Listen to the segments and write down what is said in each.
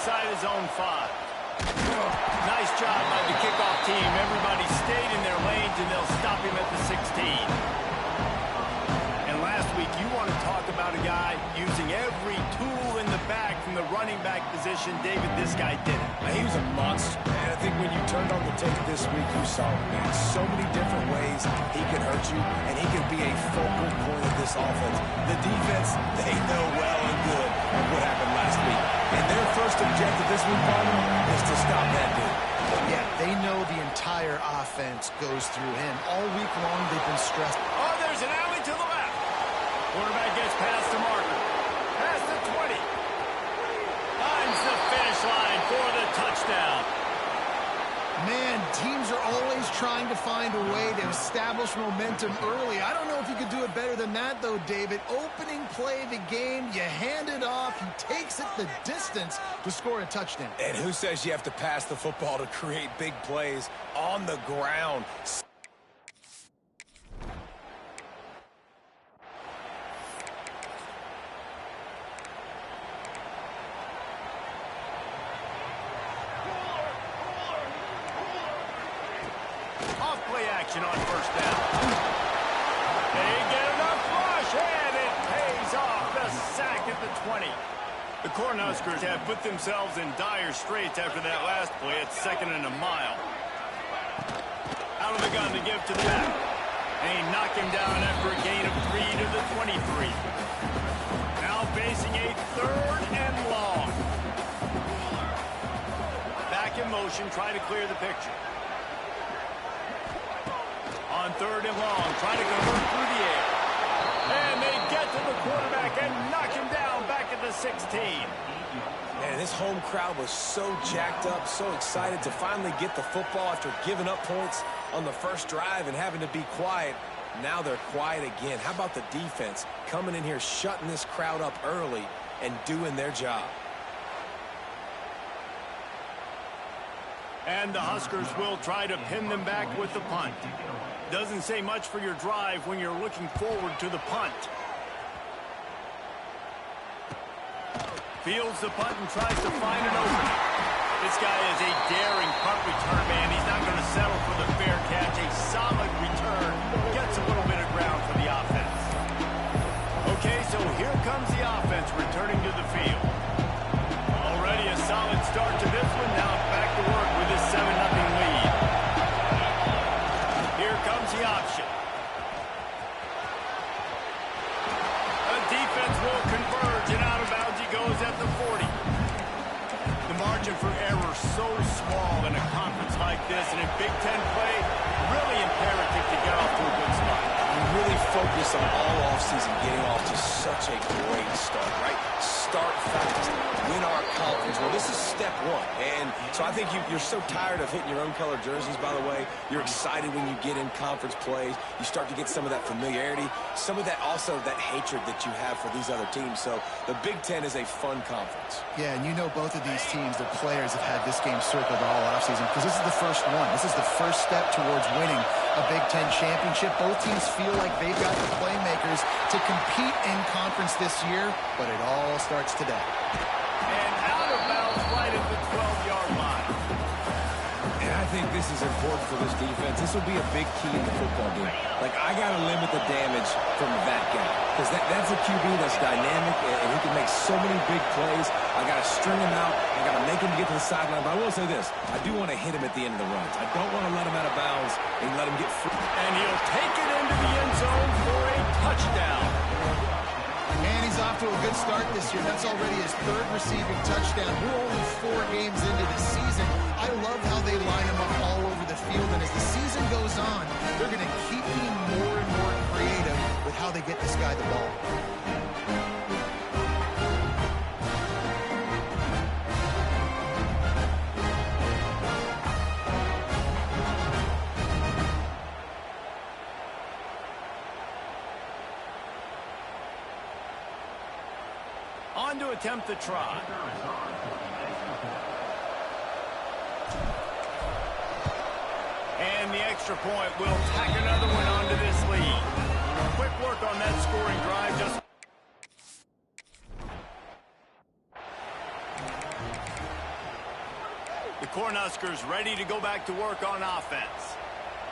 inside his own 5. Nice job by the kickoff team. Everybody stayed in their lanes, and they'll stop him at the 16. And last week, you want to talk about a guy using every tool in the bag from the running back position. David, this guy did it. He was a monster. And I think when you turned on the tape this week, you saw it, man. So many different ways he could hurt you, and he could be a focal point of this offense. The defense, they know well and good of what happened last week. And their first objective this week, Palmer, is to stop that dude. Yeah, they know the entire offense goes through him. All week long, they've been stressed. Oh, there's an alley to the left. Quarterback gets past the marker. Past the 20. Finds the finish line for the touchdown. Man, teams are always trying to find a way to establish momentum early. I don't know if you could do it better than that, though, David. Opening play of the game, you hand it off, he takes it the distance to score a touchdown. And who says you have to pass the football to create big plays on the ground? Off-play action on first down. They get enough rush, and it pays off. The sack at the 20. The Cornhuskers have put themselves in dire straits after that last play at 2nd and a mile. Out of the gun to give to the back. And he knocked him down after a gain of 3 to the 23. Now facing a 3rd and long. Back in motion, try to clear the picture. On 3rd and long, trying to convert through the air. And they get to the quarterback and knock him down back at the 16. Man, this home crowd was so jacked up, so excited to finally get the football after giving up points on the first drive and having to be quiet. Now they're quiet again. How about the defense coming in here, shutting this crowd up early and doing their job? And the Huskers will try to pin them back with the punt. Doesn't say much for your drive when you're looking forward to the punt. Fields the punt and tries to find an opening. This guy is a daring punt return man. He's not going to settle for the fair catch. A solid return. Gets a little bit of ground for the offense. Okay, so here comes the offense returning to the field. Already a solid start to this one. Now back to work with this 7-0 lead. Here comes the option. The defense will converge, and out of bounds he goes at the 40. The margin for error so small in a conference like this, and in Big Ten play, really imperative to get off to a good start. We really focus on all offseason getting off to such a great start, right? Start fast, win our conference. Well, this is step one. And so I think you're so tired of hitting your own color jerseys, by the way. You're excited when you get in conference plays. You start to get some of that familiarity, some of that also that hatred that you have for these other teams. So the Big Ten is a fun conference. Yeah, and you know both of these teams, the players have had this game circled all offseason because this is the first one. This is the first step towards winning a Big Ten championship. Both teams feel like they've got the playmakers to compete in conference this year, but it all starts today. And out of bounds right at the 12-yard line. And I think this is important for this defense. This will be a big key in the football game. Like, I got to limit the damage from that guy because that's a QB that's dynamic and he can make so many big plays. I got to string him out. I got to make him get to the sideline. But I will say this. I do want to hit him at the end of the runs. I don't want to let him out of bounds and let him get free. And he'll take it into the end zone for a touchdown. And he's off to a good start this year. That's already his 3rd receiving touchdown. We're only 4 games into the season. I love how they line him up all over the field. And as the season goes on, they're going to keep being more and more creative with how they get this guy the ball. On to attempt the try. And the extra point will tack another one onto this lead. Quick work on that scoring drive. Just Cornhuskers ready to go back to work on offense.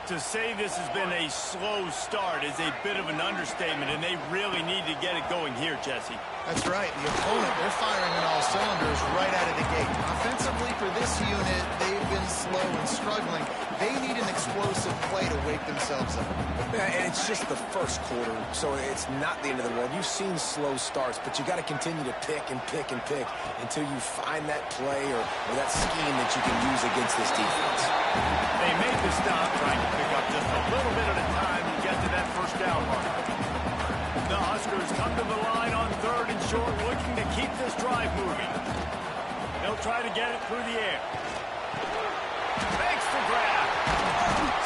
To say this has been a slow start is a bit of an understatement, and they really need to get it going here, Jesse. That's right. The opponent, they're firing on all cylinders right out of the gate. Offensively for this unit, they've been slow and struggling. They need an explosive play to wake themselves up. Yeah, and it's just the first quarter, so it's not the end of the world. You've seen slow starts, but you got to continue to pick and pick and pick until you find that play or that scheme that you can use against this defense. They made the stop, trying to pick up just a little bit at a time to get to that first down mark. The Huskers come to the line on 3rd and short, looking to keep this drive moving. They'll try to get it through the air. Makes the grab.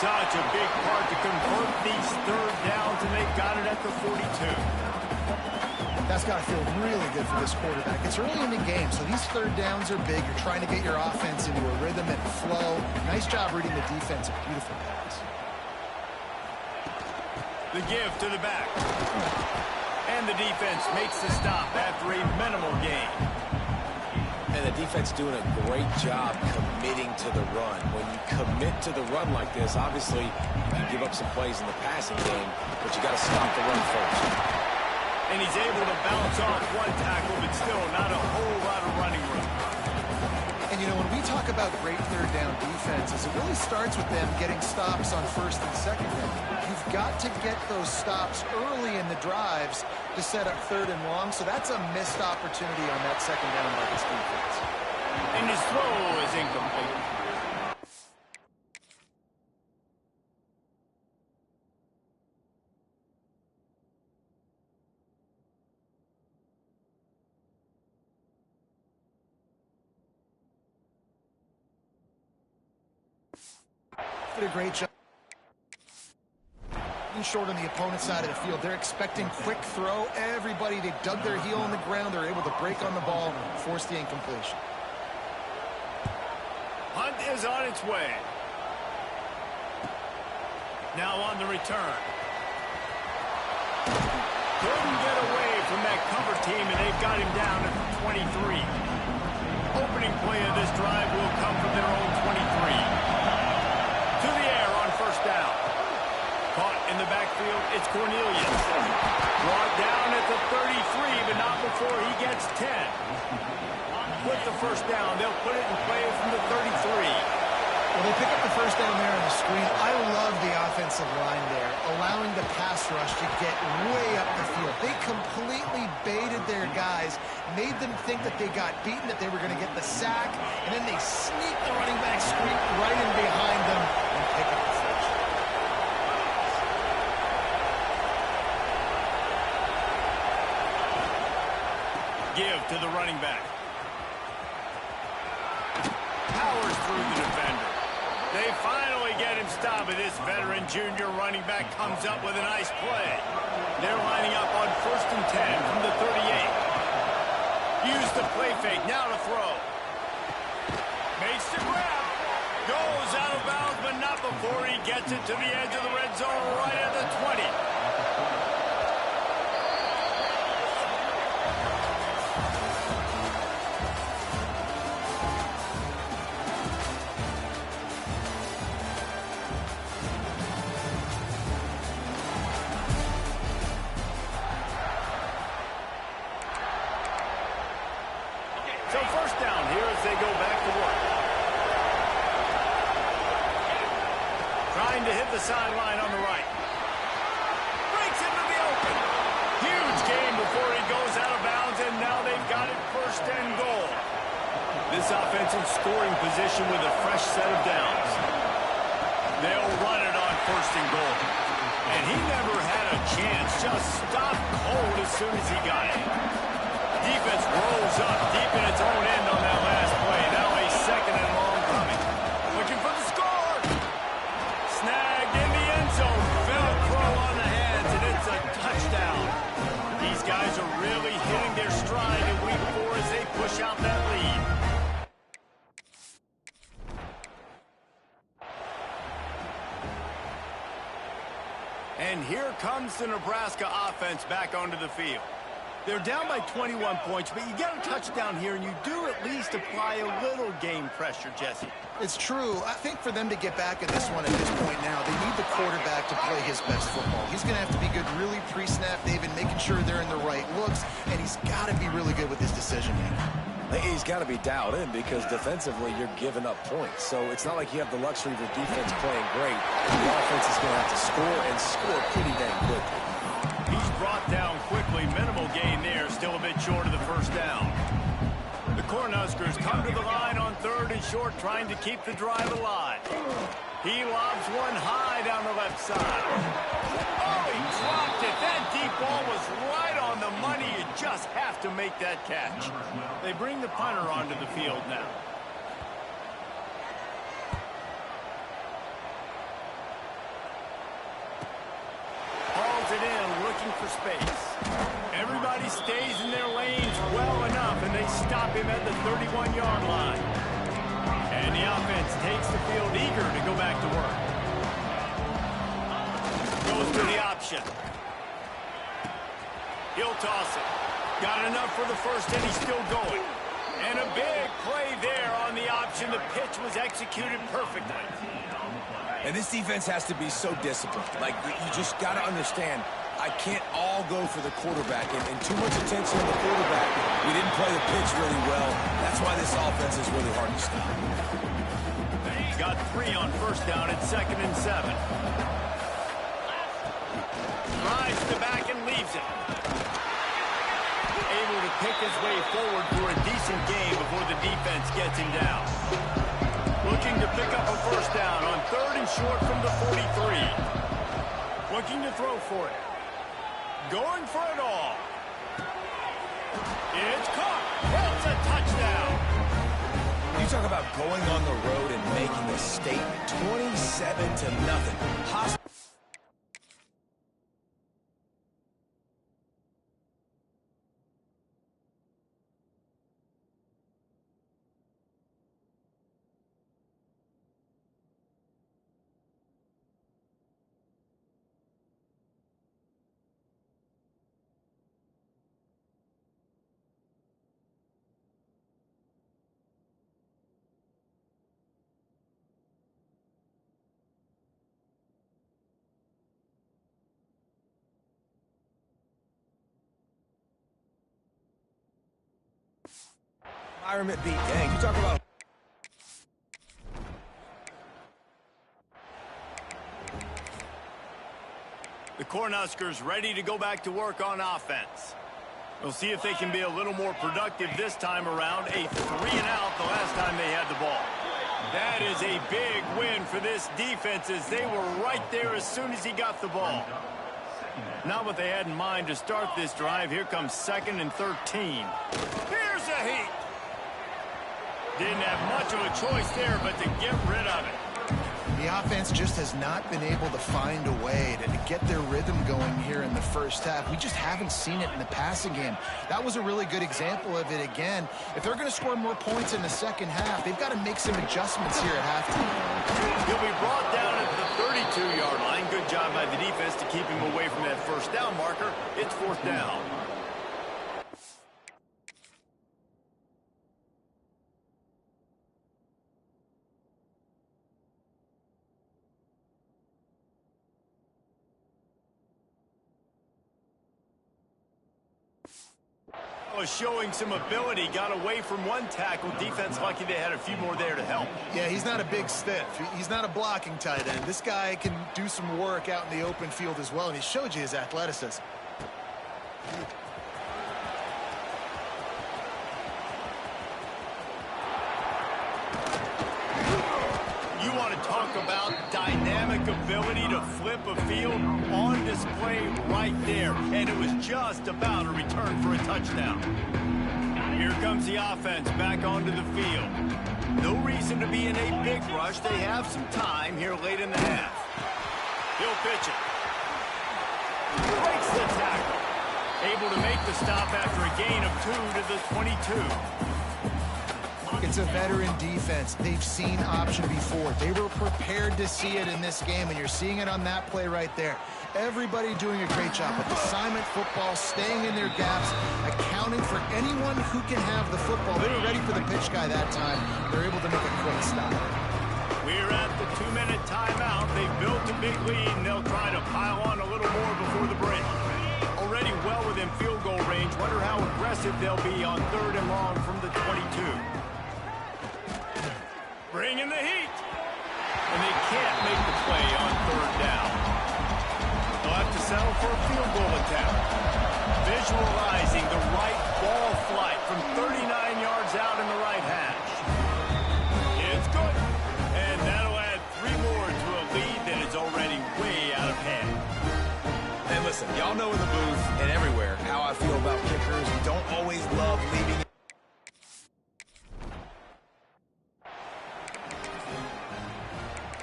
Such a big part to convert these 3rd downs, and they've got it at the 42. That's got to feel really good for this quarterback. It's early in the game, so these 3rd downs are big. You're trying to get your offense into a rhythm and flow. Nice job reading the defense. A beautiful pass. The give to the back. And the defense makes the stop after a minimal gain. And the defense doing a great job committing to the run. When you commit to the run like this, obviously you can give up some plays in the passing game, but you got to stop the run first. And he's able to bounce off one tackle, but still not a whole lot of running room. And, you know, when we talk about great 3rd down defenses, it really starts with them getting stops on 1st and 2nd down. You've got to get those stops early in the drives to set up 3rd and long, so that's a missed opportunity on that 2nd down by this defense. And his throw is incomplete. Did a great job. Short on the opponent's side of the field. They're expecting quick throw. Everybody, they dug their heel in the ground. They're able to break on the ball and force the incompletion. Hunt is on its way. Now on the return. Couldn't get away from that cover team, and they've got him down at the 23. Opening play of this drive will come from their own 23. To the air on 1st down. Caught in the backfield, it's Cornelius. Brought down at the 33, but not before he gets 10. With the 1st down, they'll put it in play from the 33. Well, they pick up the 1st down there on the screen. I love the offensive line there, allowing the pass rush to get way up the field. They completely baited their guys, made them think that they got beaten, that they were going to get the sack, and then they sneak the running back screen right in behind them and pick up the first. Give to the running back. Powers through the defender. They finally get him stopped, but this veteran junior running back comes up with a nice play. They're lining up on 1st and 10 from the 38. Use the play fake, now to throw. Makes the grab. Goes out of bounds, but not before he gets it to the edge of the red zone right at the 20. So 1st down here as they go back to work. Trying to hit the sideline on the right. Breaks into the open. Huge gain before he goes out of bounds, and now they've got it 1st and goal. This offense in scoring position with a fresh set of downs. They'll run it on 1st and goal. And he never had a chance, just stopped cold as soon as he got it. Defense rolls up deep in its own end on that last play. Now a 2nd and long coming. Looking for the score. Snagged in the end zone. Velcro on the hands, and it's a touchdown. These guys are really hitting their stride in week 4 as they push out that lead. And here comes the Nebraska offense back onto the field. They're down by 21 points, but you get a touchdown here, and you do at least apply a little game pressure, Jesse. It's true. I think for them to get back at this one at this point now, they need the quarterback to play his best football. He's going to have to be good really pre-snap, David, making sure they're in the right looks, and he's got to be really good with his decision-making. He's got to be dialed in because defensively you're giving up points. So it's not like you have the luxury of the defense playing great. The offense is going to have to score and score pretty dang quickly. He's brought down quickly. Minimal gain there. Still a bit short of the first down. The Cornhuskers come to the line on 3rd and short, trying to keep the drive alive. He lobs one high down the left side. Oh, he dropped it. That deep ball was right on the money. You just have to make that catch. They bring the punter onto the field now. Hauls it in, looking for space. Everybody stays in their lanes well enough, and they stop him at the 31-yard line. And the offense takes the field eager to go back to work. Goes to the option. He'll toss it. Got enough for the first, and he's still going. And a big play there on the option. The pitch was executed perfectly. And this defense has to be so disciplined. Like, you just got to understand, I can't all go for the quarterback. And too much attention on the quarterback. We didn't play the pitch really well. That's why this offense is really hard to stop. Got 3 on first down at 2nd and 7. Drives to back and leaves it. Able to pick his way forward for a decent game before the defense gets him down. Looking to pick up a first down on 3rd and short from the 43. Looking to throw for it. Going for it all. It's caught. It's a touchdown. You talk about going on the road and making a statement. 27-0. Environment beat. Dang, you talk about... The Cornhuskers ready to go back to work on offense. We'll see if they can be a little more productive this time around. A 3-and-out the last time they had the ball. That is a big win for this defense as they were right there as soon as he got the ball. Not what they had in mind to start this drive. Here comes 2nd and 13. Here's a heat. Didn't have much of a choice there, but to get rid of it. The offense just has not been able to find a way to get their rhythm going here in the first half. We just haven't seen it in the passing game. That was a really good example of it again. If they're going to score more points in the second half, they've got to make some adjustments here at halftime. He'll be brought down at the 32-yard line. Good job by the defense to keep him away from that first down marker. It's 4th down. Was showing some ability, got away from one tackle. Defense lucky they had a few more there to help. Yeah, he's not a big stiff. He's not a blocking tight end. This guy can do some work out in the open field as well, and he showed you his athleticism. You want to talk about dynamic ability to flip a field on display right there. And it was just about a return for a touchdown. Here comes the offense back onto the field. No reason to be in a big rush. They have some time here late in the half. He'll pitch it. Breaks the tackle. Able to make the stop after a gain of 2 to the 22. It's a veteran defense. They've seen option before. They were prepared to see it in this game, and you're seeing it on that play right there. Everybody doing a great job with assignment football, staying in their gaps, accounting for anyone who can have the football. They were ready for the pitch guy that time. They're able to make a quick stop. We're at the 2-minute timeout. They've built a big lead, and they'll try to pile on a little more before the break. Already well within field goal range. Wonder how aggressive they'll be on 3rd and long from the 22. Bringing the heat. And they can't make the play on 3rd down. They'll have to settle for a field goal attempt. Visualizing the right ball flight from 39 yards out in the right hash. It's good. And that'll add 3 more to a lead that is already way out of hand. And listen, y'all know in the booth and everywhere how I feel about kickers. Don't always love leaving.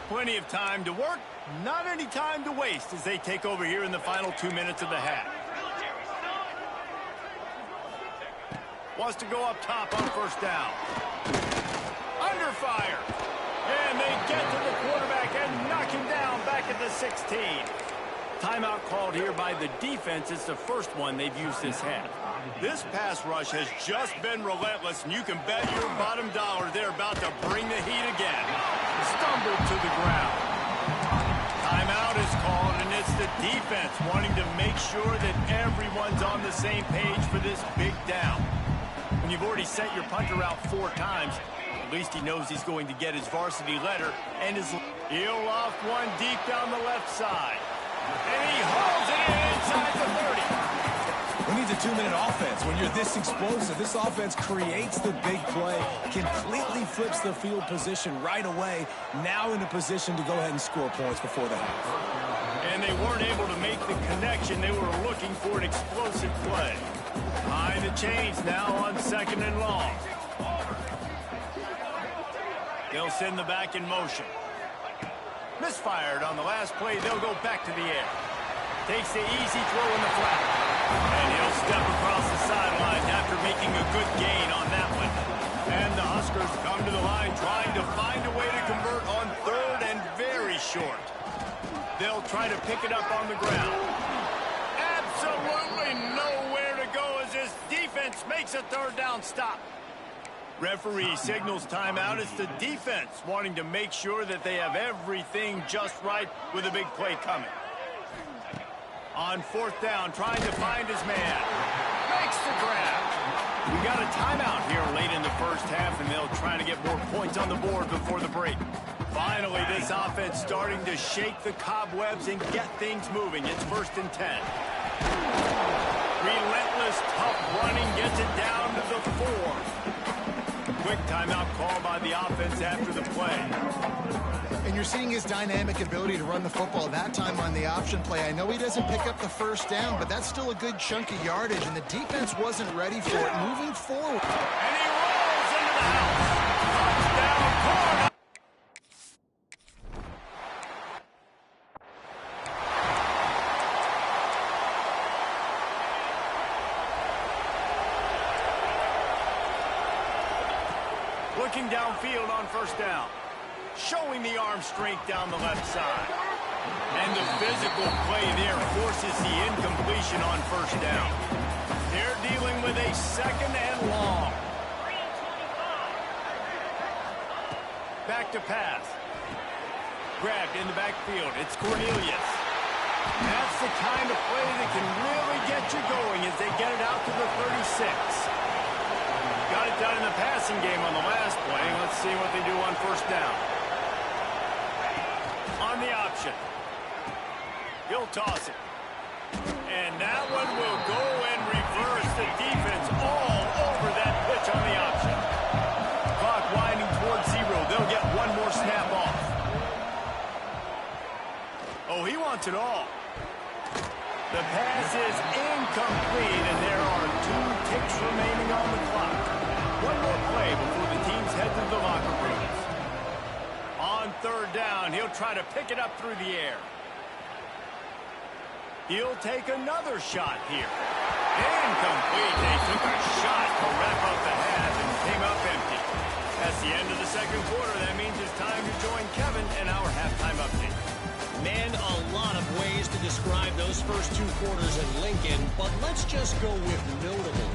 Plenty of time to work, not any time to waste as they take over here in the final 2 minutes of the half. Wants to go up top on 1st down. Under fire. And they get to the quarterback and knock him down back at the 16. Timeout called here by the defense. It's the first one they've used this half. This pass rush has just been relentless, and you can bet your bottom dollar they're about to bring the heat again. Stumbled to the ground. Timeout is called, and it's the defense wanting to make sure that everyone's on the same page for this big down. When you've already sent your punter out 4 times, at least he knows he's going to get his varsity letter, and he'll loft one deep down the left side. And he hauls it in inside the 30. Who needs a 2-minute offense? When you're this explosive, this offense creates the big play, completely flips the field position right away, now in a position to go ahead and score points before the half. And they weren't able to make the connection. They were looking for an explosive play. Behind the chains now on 2nd and long. They'll send the back in motion. Misfired on the last play. They'll go back to the air. Takes the easy throw in the flat. And he'll step across the sideline after making a good gain on that one. And the Huskers come to the line trying to find a way to convert on 3rd and very short. They'll try to pick it up on the ground. Absolutely nowhere to go as this defense makes a 3rd down stop. Referee signals timeout. It's the defense wanting to make sure that they have everything just right with a big play coming. On 4th down, trying to find his man. Makes the grab. We got a timeout here late in the first half, and they'll try to get more points on the board before the break. Finally, this offense starting to shake the cobwebs and get things moving. It's 1st and 10. Relentless, tough running gets it down to the 4. Quick timeout call by the offense after the play. And you're seeing his dynamic ability to run the football that time on the option play. I know he doesn't pick up the 1st down, but that's still a good chunk of yardage, and the defense wasn't ready for it moving forward. And he rolls into the house. Touchdown, corner. Looking downfield on 1st down. Showing the arm strength down the left side. And the physical play there forces the incompletion on 1st down. They're dealing with a 2nd and long. Back to pass. Grabbed in the backfield. It's Cornelius. That's the kind of play that can really get you going as they get it out to the 36. Got it done in the passing game on the last play. Let's see what they do on 1st down. On the option. He'll toss it. And that one will go and reverse the defense all over that pitch on the option. Clock winding towards 0. They'll get one more snap off. Oh, he wants it all. The pass is incomplete, and there are 2 ticks remaining on the clock. One more play before the teams head to the locker rooms. On 3rd down, he'll try to pick it up through the air. He'll take another shot here. Incomplete. They took a shot to wrap up the half and came up empty. headquarters in Lincoln, but let's just go with notable.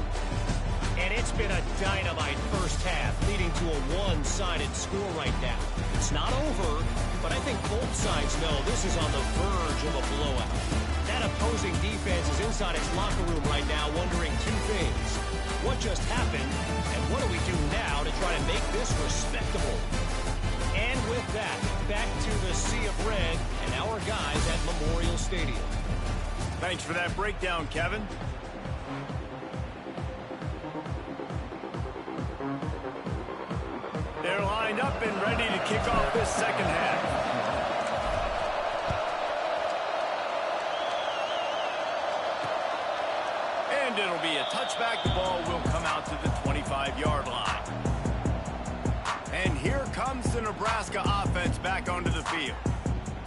And it's been a dynamite first half, leading to a one-sided score right now. It's not over, but I think both sides know this is on the verge of a blowout. That opposing defense is inside its locker room right now wondering two things. What just happened, and what do we do now to try to make this respectable? And with that, back to the Sea of Red and our guys at Memorial Stadium. Thanks for that breakdown, Kevin. They're lined up and ready to kick off this second half. And it'll be a touchback. The ball will come out to the 25-yard line. And here comes the Nebraska offense back onto the field.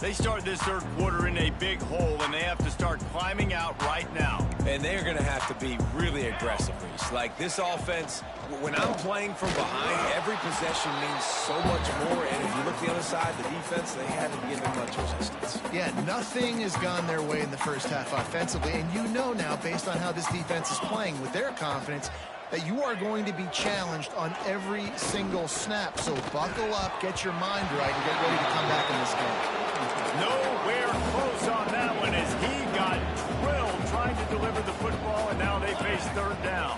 They start this third quarter in a big hole, and they have to start climbing out right now. And they're going to have to be really aggressive, Reese. Like, this offense, when I'm playing from behind, every possession means so much more. And if you look the other side, the defense, they haven't given much resistance. Yeah, nothing has gone their way in the first half offensively. And you know now, based on how this defense is playing with their confidence, that you are going to be challenged on every single snap. So buckle up, get your mind right, and get ready to come back in this game. Nowhere close on that one as he got drilled trying to deliver the football, and now they face third down.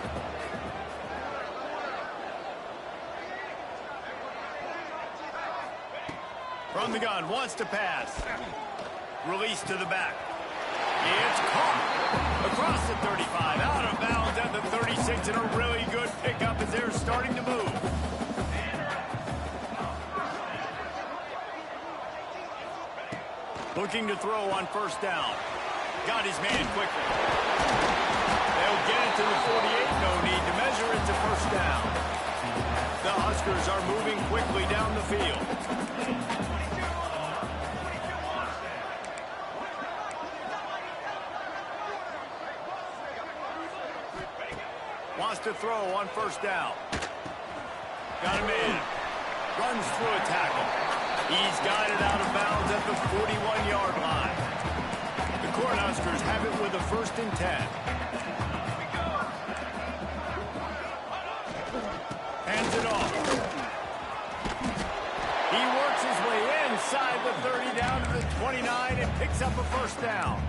From the gun, wants to pass. Release to the back. It's caught across the 35, out of bounds at the 36, and a really good pickup as they're starting to move. Looking to throw on first down. Got his man quickly. They'll get it to the 48. No need to measure it to first down. The Huskers are moving quickly down the field. Wants to throw on first down. Got him in. Runs through a tackle. He's got it out of bounds at the 41-yard line. The Cornhuskers have it with a 1st and 10. Hands it off. He works his way inside the 30 down to the 29 and picks up a first down.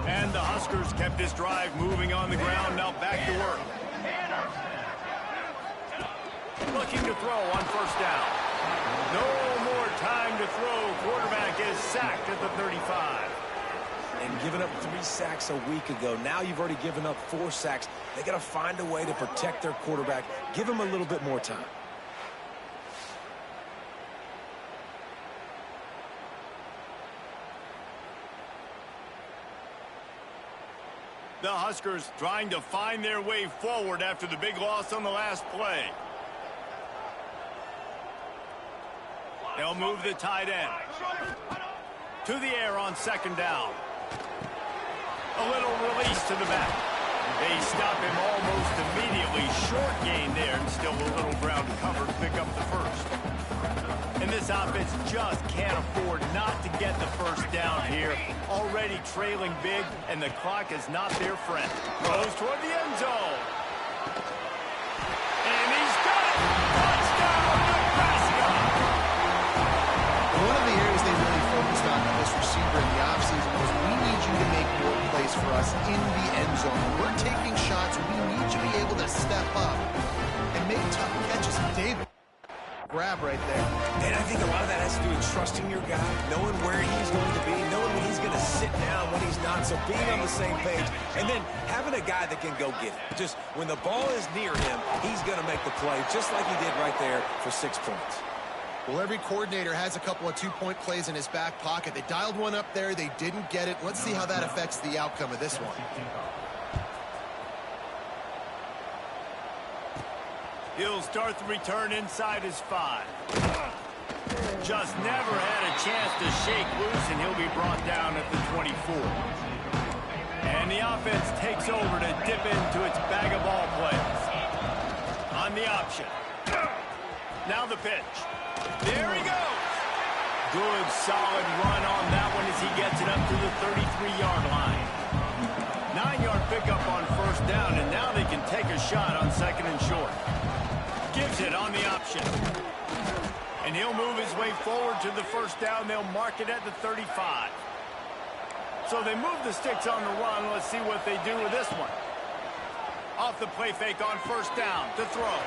And the Huskers kept this drive moving on the ground. Now back to work. Looking to throw on first down. No more time to throw. Quarterback is sacked at the 35. And giving up 3 sacks a week ago. Now you've already given up 4 sacks. They got to find a way to protect their quarterback. Give him a little bit more time. The Huskers trying to find their way forward after the big loss on the last play. They'll move the tight end. To the air on second down. A little release to the back. They stop him almost immediately. Short gain there, and still a little ground to cover to pick up the first. And this offense just can't afford not to get the first down here. Already trailing big, and the clock is not their friend. Goes toward the end zone. And he's got it! Touchdown, Nebraska! One of the areas they really focused on with this receiver in the offseason was, we need you to make more plays for us in the end zone. When we're taking shots, we need you to be able to step up and make tough catches. David, grab right there. And I think a lot of that has to do with trusting your guy, knowing where he's going to be, knowing when he's going to sit down, when he's not, so being on the same page, and then having a guy that can go get it. Just when the ball is near him, he's going to make the play, just like he did right there for 6 points. Well, every coordinator has a couple of 2-point plays in his back pocket. They dialed one up there. They didn't get it. Let's see how that affects the outcome of this one. He'll start the return inside his 5. Just never had a chance to shake loose, and he'll be brought down at the 24. And the offense takes over to dip into its bag of ball plays. On the option. Now the pitch. There he goes. Good, solid run on that one as he gets it up to the 33-yard line. 9-yard pickup on first down, and now they can take a shot on second and short. Gives it on the option. And he'll move his way forward to the first down. They'll mark it at the 35. So they move the sticks on the run. Let's see what they do with this one. Off the play fake on first down to throw.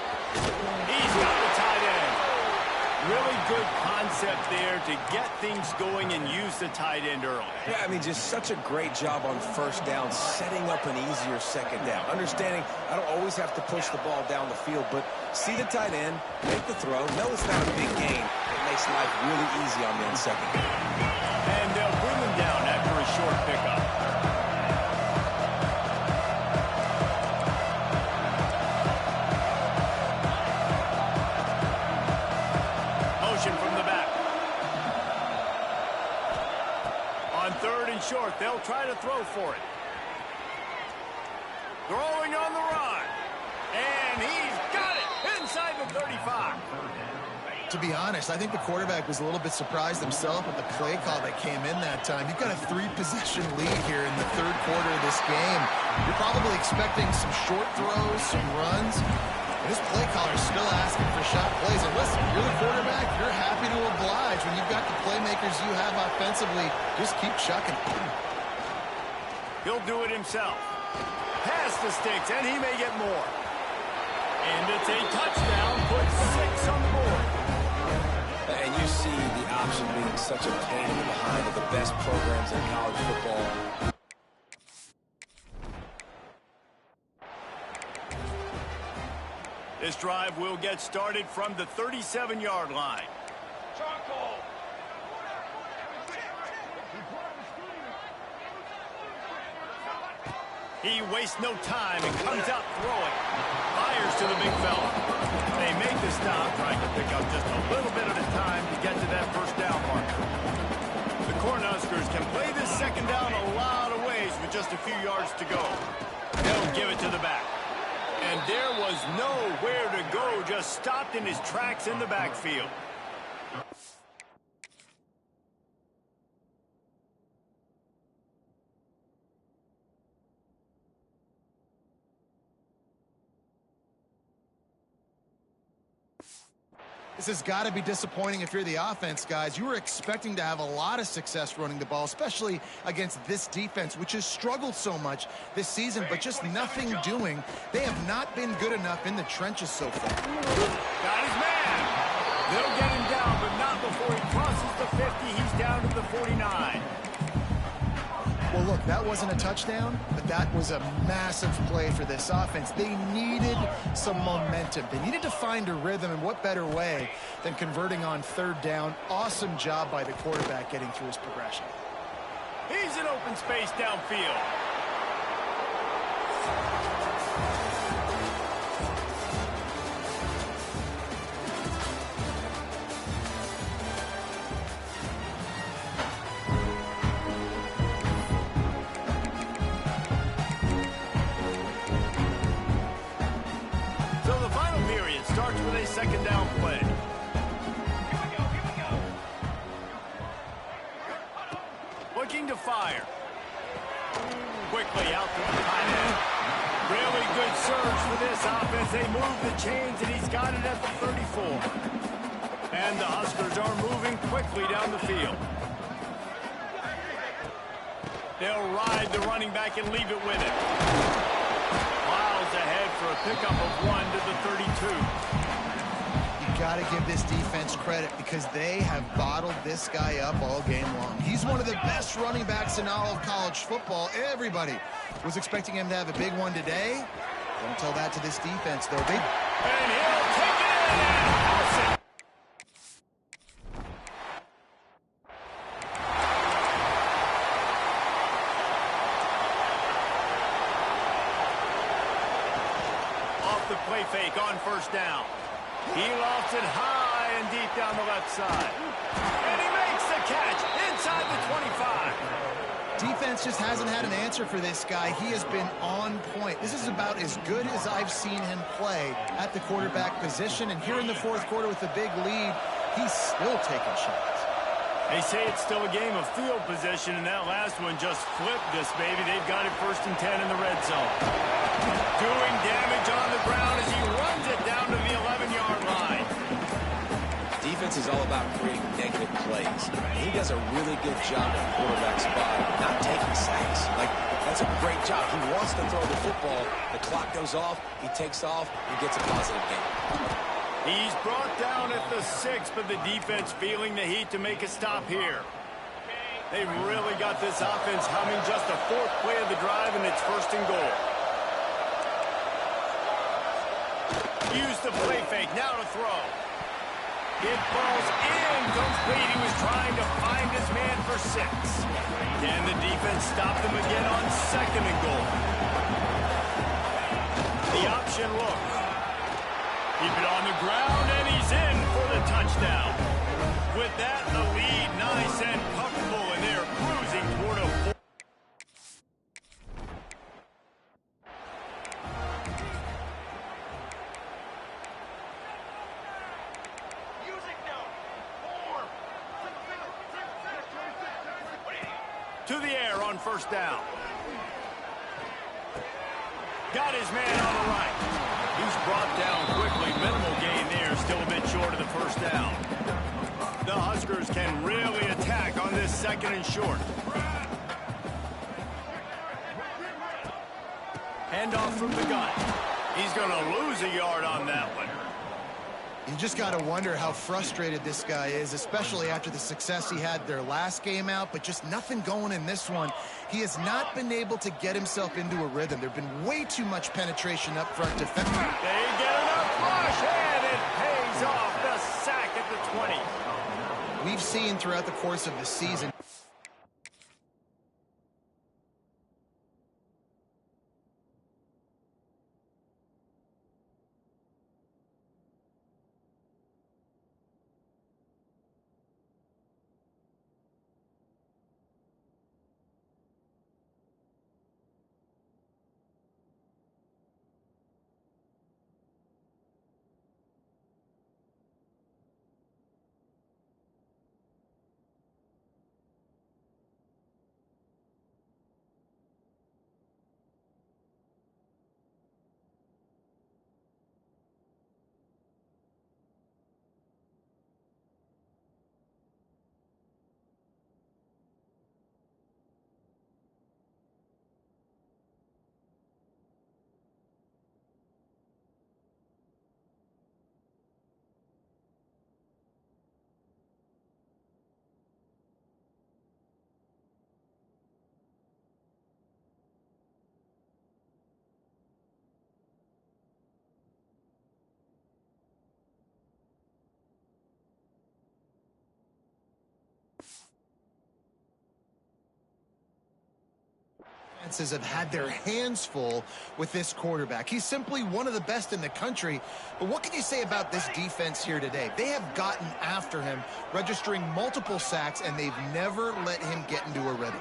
He's got the tight end. Really good concept there to get things going and use the tight end early. Yeah, I mean, just such a great job on first down, setting up an easier second down. Understanding I don't always have to push the ball down the field, but see the tight end, make the throw. No, it's not a big gain. It makes life really easy on me on second down. And they'll bring him down after a short pickup. From the back. On third and short, they'll try to throw for it. Throwing on the run. And he's got it inside the 35. To be honest, I think the quarterback was a little bit surprised himself with the play call that came in that time. You've got a 3-possession lead here in the third quarter of this game. You're probably expecting some short throws, some runs. This play caller's still asking for shot plays. And listen, you're the quarterback. You're happy to oblige. When you've got the playmakers you have offensively, just keep chucking. He'll do it himself. Pass the sticks, and he may get more. And it's a touchdown. Put 6 on the board. And you see the option being such a pain in the behind of the best programs in college football. This drive will get started from the 37-yard line. He wastes no time and comes out throwing. Fires to the big fella. They make the stop, trying to pick up just a little bit at a time to get to that first down marker. The Cornhuskers can play this second down a lot of ways with just a few yards to go. They'll give it to the back. And there was nowhere to go, just stopped in his tracks in the backfield. This has got to be disappointing if you're the offense, guys. You were expecting to have a lot of success running the ball, especially against this defense, which has struggled so much this season, but just nothing doing. They have not been good enough in the trenches so far. Got his man. They'll get him down, but not before he crosses the 50. He's down to the 49. Well, look, that wasn't a touchdown, but that was a massive play for this offense. They needed some momentum. They needed to find a rhythm, and what better way than converting on third down. Awesome job by the quarterback getting through his progression. He's in open space downfield. Starts with a second down play. Here we go. Looking to fire. Quickly out to the tight end. Really good surge for this offense. They move the chains, and he's got it at the 34. And the Huskers are moving quickly down the field. They'll ride the running back and leave it with him. Miles ahead for a pickup of 1 to the 32. You got to give this defense credit because they have bottled this guy up all game long. He's one of the best running backs in all of college football. Everybody was expecting him to have a big one today. Don't tell that to this defense, though. And he'll take it in. The play fake on first down. He lofts it high and deep down the left side. And he makes the catch inside the 25. Defense just hasn't had an answer for this guy. He has been on point. This is about as good as I've seen him play at the quarterback position. And here in the fourth quarter with a big lead, he's still taking shots. They say it's still a game of field position, and that last one just flipped this baby. They've got it 1st and 10 in the red zone. Doing damage on the ground as he runs it down to the 11-yard line. Defense is all about creating negative plays. He does a really good job at quarterback spot, not taking sacks. Like, that's a great job. He wants to throw the football. The clock goes off. He takes off and gets a positive gain. He's brought down at the 6, but the defense feeling the heat to make a stop here. They've really got this offense humming. Just a 4th play of the drive, and it's 1st and goal. Use the play fake. Now to throw. It falls incomplete. He was trying to find his man for 6. Can the defense stop them again on 2nd and goal? The option look. Keep it on the ground, and he's in for the touchdown. With that, the lead nice and comfortable, and they're cruising toward a 4. To the air on 1st down. Got his man on the right. He's brought down quickly. Minimal gain there. Still a bit short of the 1st down. The Huskers can really attack on this 2nd and short. Handoff from the gun. He's going to lose a yard on that one. You just got to wonder how frustrated this guy is, especially after the success he had their last game out, but just nothing going in this one. He has not been able to get himself into a rhythm. There's been way too much penetration up front defensively. They get enough rush, and it pays off. The sack at the 20. We've seen throughout the course of the season. Have had their hands full with this quarterback. He's simply one of the best in the country. But what can you say about this defense here today? They have gotten after him, registering multiple sacks, and they've never let him get into a rhythm.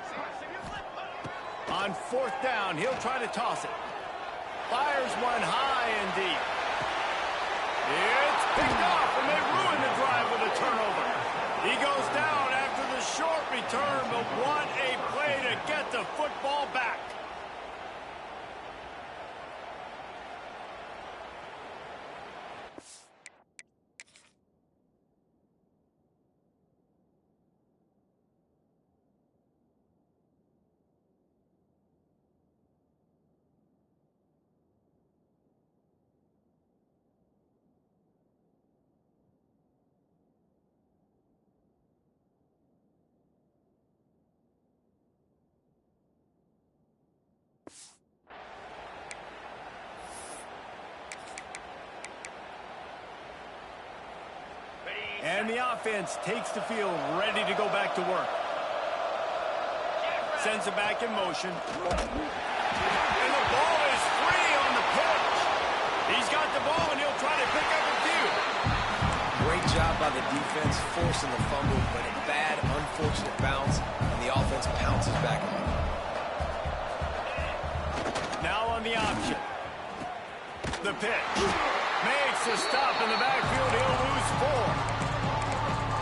On 4th down, he'll try to toss it. Fires one high and deep. It's picked off, and they ruin the drive with a turnover. He goes down after the short return, but what a play to get the football back. And the offense takes the field, ready to go back to work. Sends it back in motion. And the ball is free on the pitch. He's got the ball, and he'll try to pick up a few. Great job by the defense, forcing the fumble, but a bad, unfortunate bounce, and the offense pounces back on it. Now on the option. The pitch. Makes a stop in the backfield. He'll lose 4.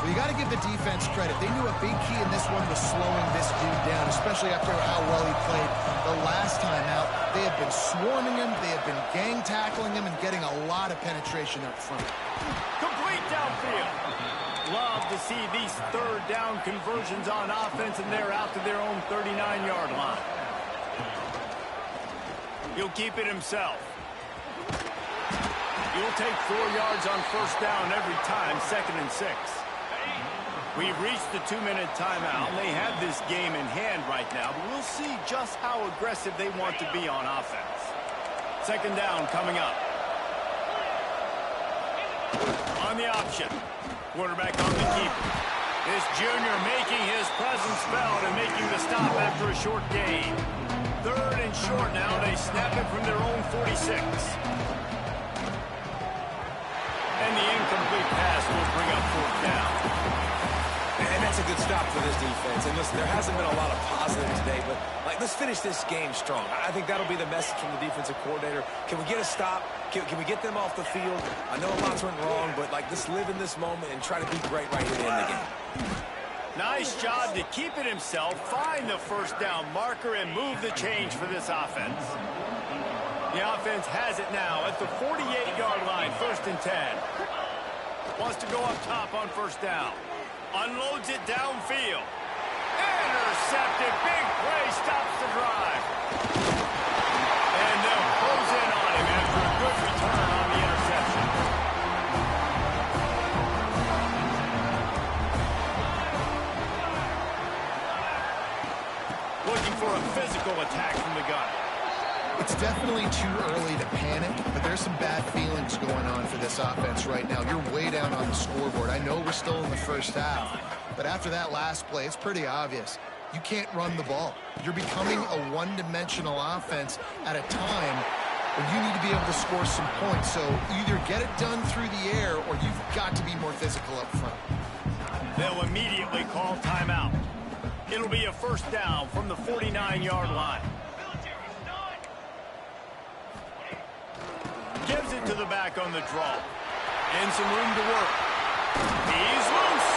You got to give the defense credit. They knew a big key in this one was slowing this dude down, especially after how well he played the last time out. They have been swarming him. They have been gang tackling him and getting a lot of penetration up front. Complete downfield. Love to see these third down conversions on offense, and they're out to their own 39-yard line. He'll keep it himself. He'll take 4 yards on first down every time, 2nd and 6. We've reached the 2-minute timeout. They have this game in hand right now, but we'll see just how aggressive they want to be on offense. 2nd down coming up. On the option. Quarterback on the keeper. This junior making his presence felt and making the stop after a short gain. 3rd and short now. They snap it from their own 46. And the incomplete pass will bring up 4th down. And that's a good stop for this defense. And listen, there hasn't been a lot of positive today, but let's finish this game strong. I think that'll be the message from the defensive coordinator. Can we get a stop? Can we get them off the field? I know lots went wrong, but let's live in this moment and try to be great right here to end the game. Nice job to keep it himself, find the first down marker, and move the change for this offense. The offense has it now at the 48-yard line, 1st and 10. Wants to go up top on first down. Unloads it downfield. Intercepted. Big play stops the drive. And they'll close in on him after a good return on the interception. Looking for a physical attack from the gun. It's definitely too early to panic, but there's some bad feelings going on for this offense right now. You're way down on the scoreboard. I know we're still in the first half, but after that last play, it's pretty obvious. You can't run the ball. You're becoming a one-dimensional offense at a time when you need to be able to score some points. So either get it done through the air or you've got to be more physical up front. They'll immediately call timeout. It'll be a first down from the 49-yard line. Gives it to the back on the draw. And some room to work. He's loose.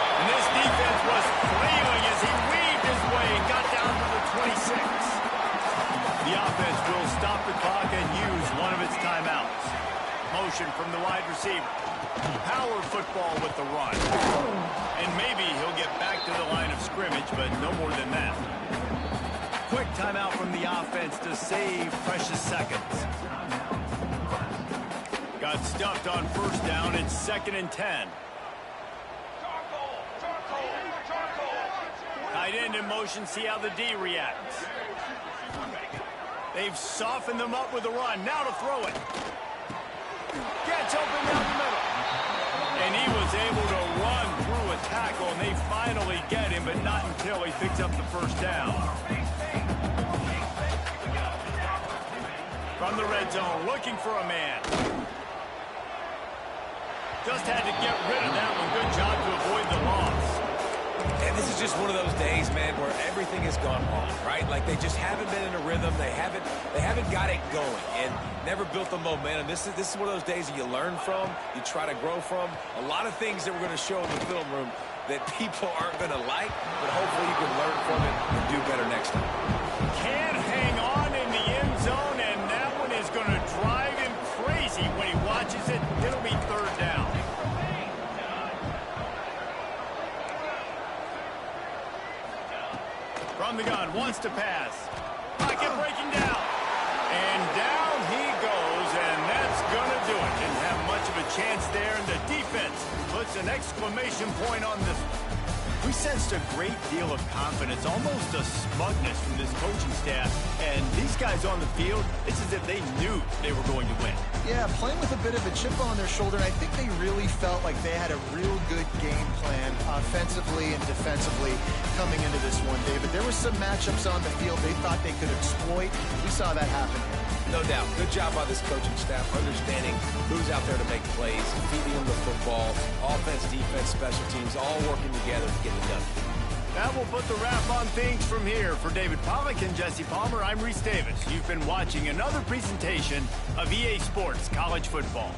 And this defense was flailing as he weaved his way and got down to the 26. The offense will stop the clock and use one of its timeouts. Motion from the wide receiver. Power football with the run. And maybe he'll get back to the line of scrimmage, but no more than that. Quick timeout from the offense to save precious seconds. Got stuffed on first down. It's 2nd and 10. Tight end in motion. See how the D reacts. They've softened them up with the run. Now to throw it. Gets open down the middle. And he was able to run through a tackle, and they finally get him, but not until he picks up the first down. From the red zone, looking for a man. Just had to get rid of that one. Good job to avoid the loss. And this is just one of those days, man, where everything has gone wrong, right? Like they just haven't been in a rhythm. They haven't got it going and never built the momentum. This is one of those days that you learn from, you try to grow from. A lot of things that we're going to show in the film room that people aren't going to like, but hopefully you can learn from it and do better next time. Can't hang on in the end zone, and that one is going to drive him crazy when he watches it. It'll be 3rd down. From the gun, wants to pass. Pocket breaking down. And down he goes, and that's going to do it. Didn't have much of a chance there, and the defense puts an exclamation point on this. We sensed a great deal of confidence, almost a smugness from this coaching staff. And these guys on the field, it's as if they knew they were going to win. Yeah, playing with a bit of a chip on their shoulder. I think they really felt like they had a real good game plan offensively and defensively coming into this one, David. There were some matchups on the field they thought they could exploit. We saw that happen here. No doubt. Good job by this coaching staff, understanding who's out there to make plays, feeding them the football, offense, defense, special teams, all working together to get it done. That will put the wrap on things from here. For David Pollack and Jesse Palmer, I'm Reese Davis. You've been watching another presentation of EA Sports College Football.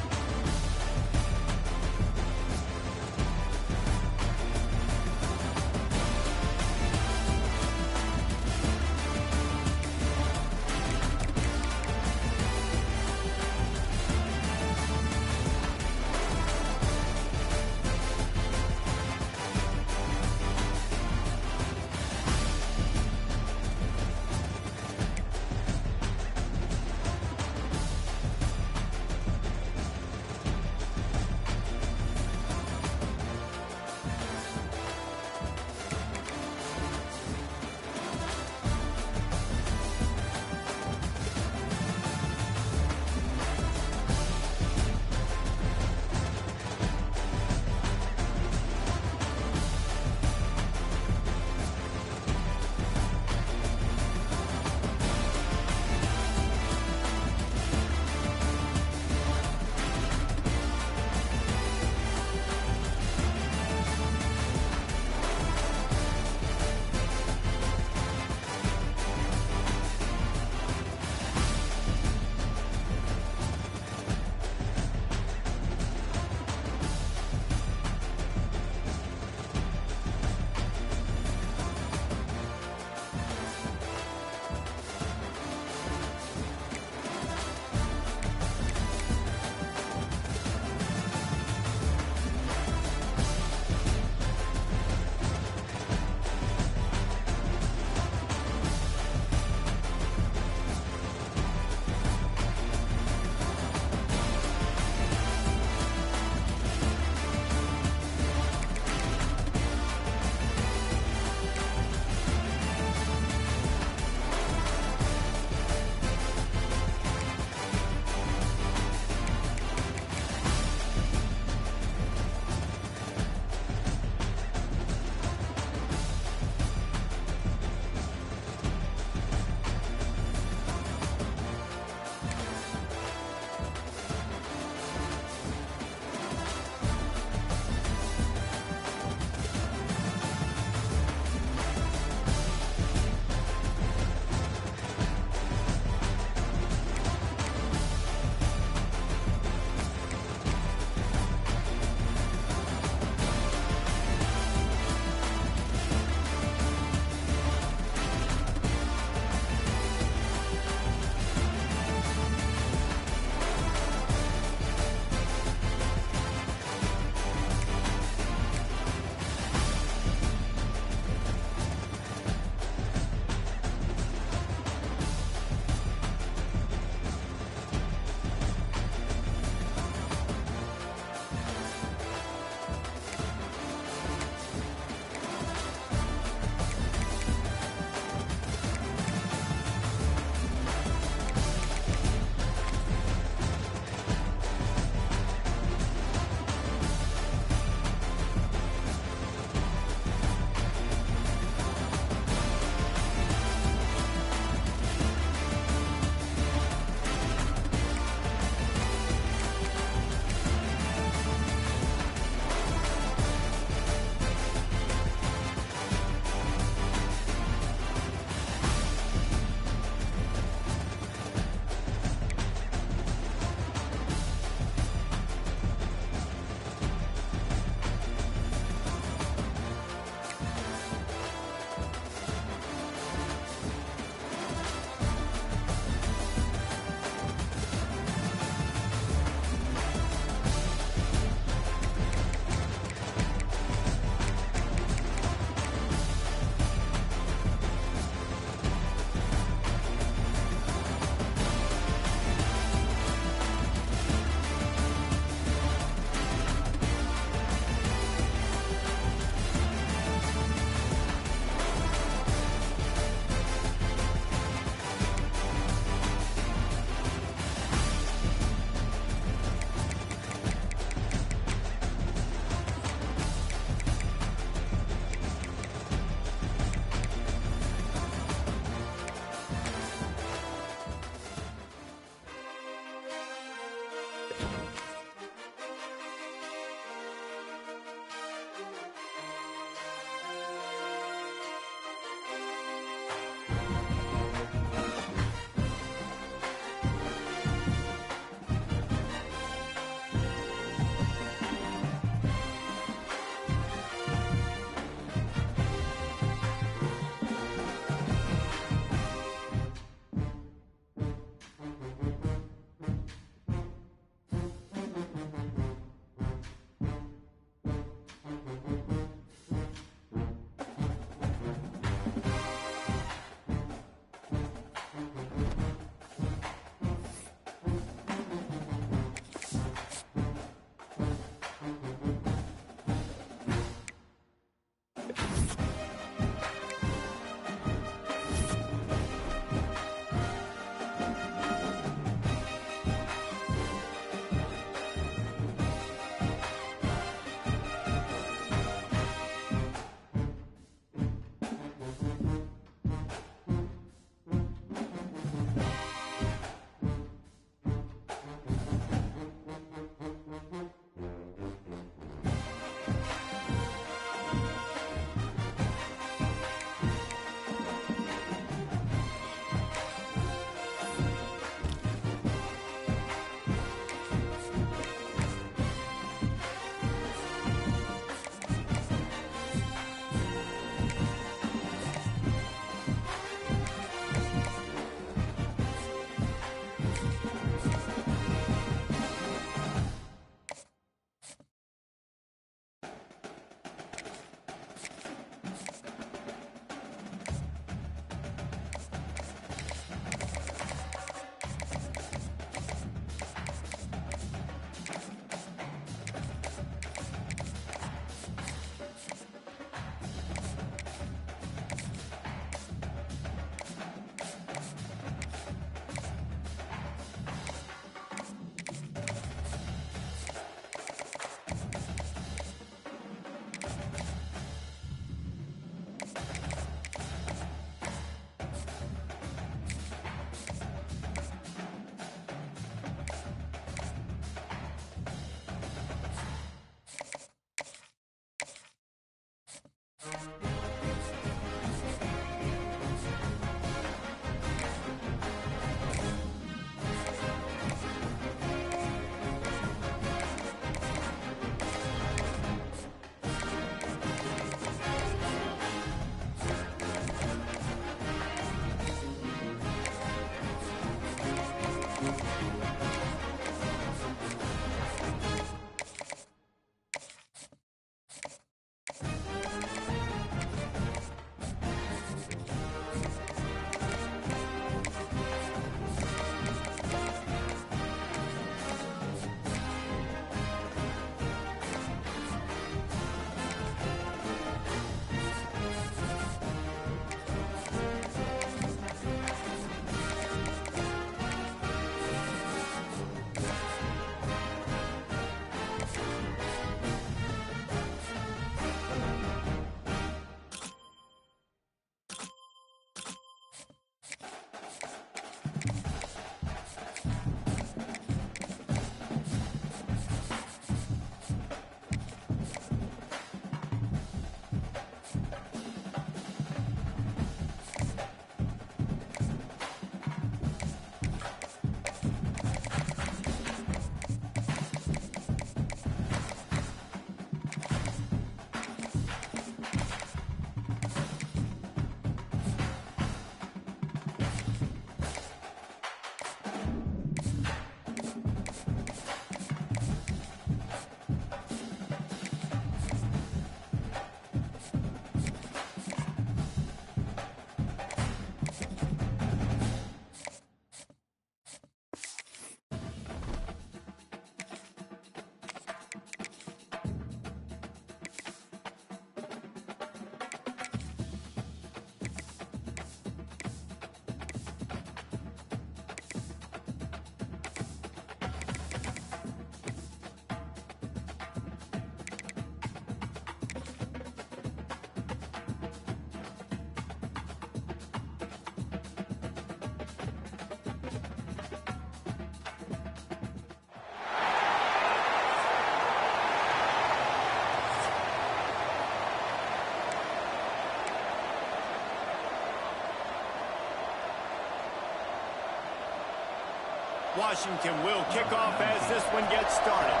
Washington will kick off as this one gets started.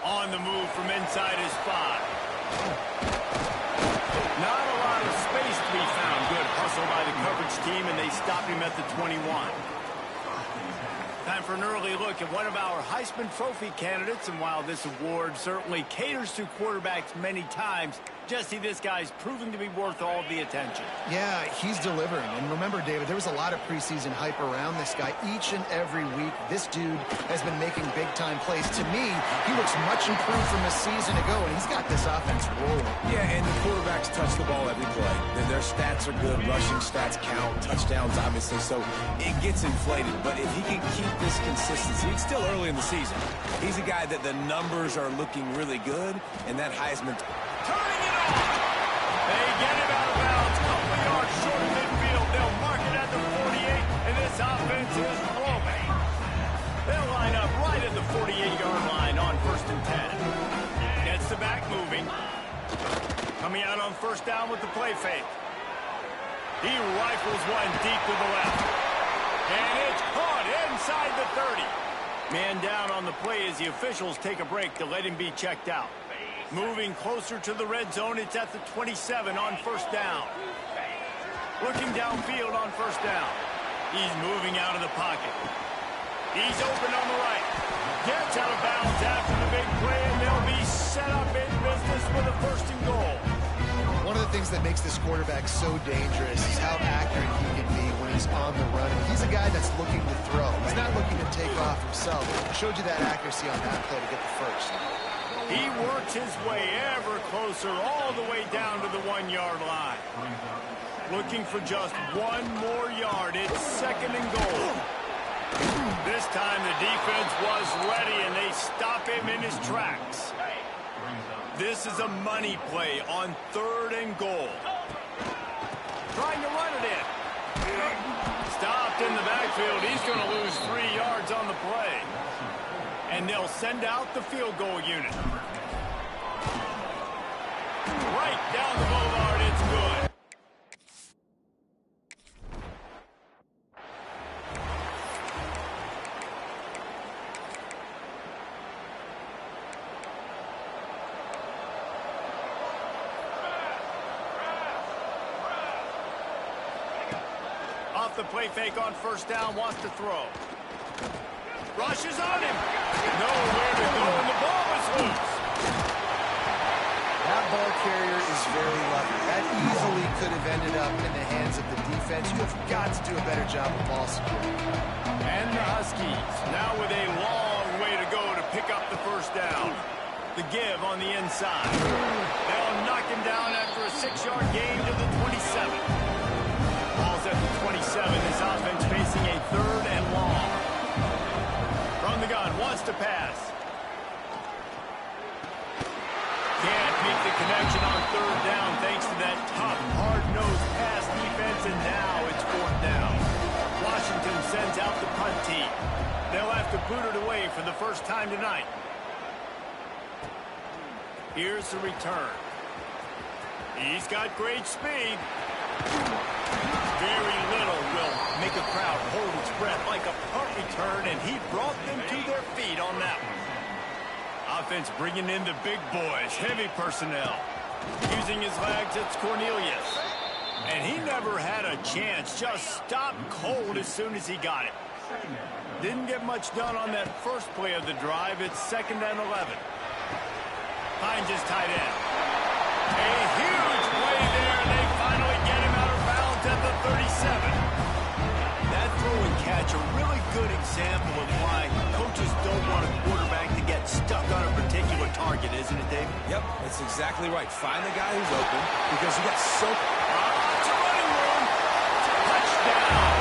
On the move from inside his 5. Not a lot of space to be found. Good hustle by the coverage team, and they stop him at the 21. Time for an early look at one of our Heisman Trophy candidates, and while this award certainly caters to quarterbacks many times, Jesse, this guy's proven to be worth all of the attention. Yeah, he's delivering. And remember, David, there was a lot of preseason hype around this guy. Each and every week, this dude has been making big-time plays. To me, he looks much improved from a season ago, and he's got this offense rolling. Yeah, and the quarterbacks touch the ball every play. Their stats are good. Rushing stats count. Touchdowns, obviously. So it gets inflated. But if he can keep this consistency, it's still early in the season. He's a guy that the numbers are looking really good, and that Heisman... Turning it on! They get it out of bounds. Couple yards short of midfield. They'll mark it at the 48, and this offense is rolling. They'll line up right at the 48-yard line on 1st and 10. Gets the back moving. Coming out on 1st down with the play fake. He rifles one deep to the left. And it's caught inside the 30. Man down on the play as the officials take a break to let him be checked out. Moving closer to the red zone, it's at the 27 on 1st down. Looking downfield on 1st down. He's moving out of the pocket. He's open on the right. Gets out of bounds after the big play, and they'll be set up in business with a 1st and goal. One of the things that makes this quarterback so dangerous is how accurate he can be when he's on the run. And he's a guy that's looking to throw. He's not looking to take off himself. I showed you that accuracy on that play to get the 1st. He works his way ever closer all the way down to the 1-yard line. Looking for just 1 more yard. It's 2nd and goal. This time the defense was ready, and they stop him in his tracks. This is a money play on 3rd and goal. Trying to run it in. Stopped in the backfield. He's going to lose 3 yards on the play. And they'll send out the field goal unit. Right down the boulevard, it's good. Off the play fake on first down, wants to throw. Rushes on him. Nowhere to go, and the ball is loose. That ball carrier is very lucky. That easily could have ended up in the hands of the defense. You have got to do a better job of ball security. And the Huskies now with a long way to go to pick up the first down. The give on the inside. They'll knock him down after a 6-yard gain to the 27. Ball's at the 27. This offense facing a 3rd and long. From the gun, wants to pass. Can't make the connection on 3rd down thanks to that tough, hard-nosed pass defense, and now it's 4th down. Washington sends out the punt team. They'll have to boot it away for the first time tonight. Here's the return. He's got great speed. Very little will make a crowd hold its breath like a punt return, and he brought them to their feet on that one. Offense bringing in the big boys, heavy personnel. Using his legs, it's Cornelius. And he never had a chance, just stopped cold as soon as he got it. Didn't get much done on that first play of the drive. It's 2nd and 11. Finds his tight end. A huge play there, and they finally get him out of bounds at the 37. That throw and catch, a really good example of why coaches don't want a quarterback to get stuck on a particular target, isn't it, Dave? Yep, that's exactly right. Find the guy who's open because you got so... It's a running room. Touchdown.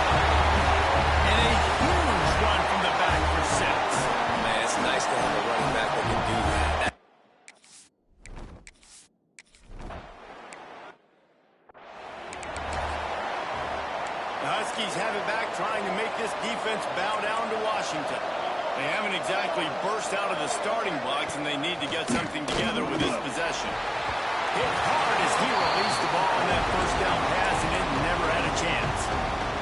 And a huge run from the back for 6. Man, it's nice to have a running back that can do that. The Huskies have it back, trying to make this defense bow down to Washington. They haven't exactly burst out of the starting blocks, and they need to get something together with this possession. Hit hard as he released the ball on that first down pass, and it never had a chance.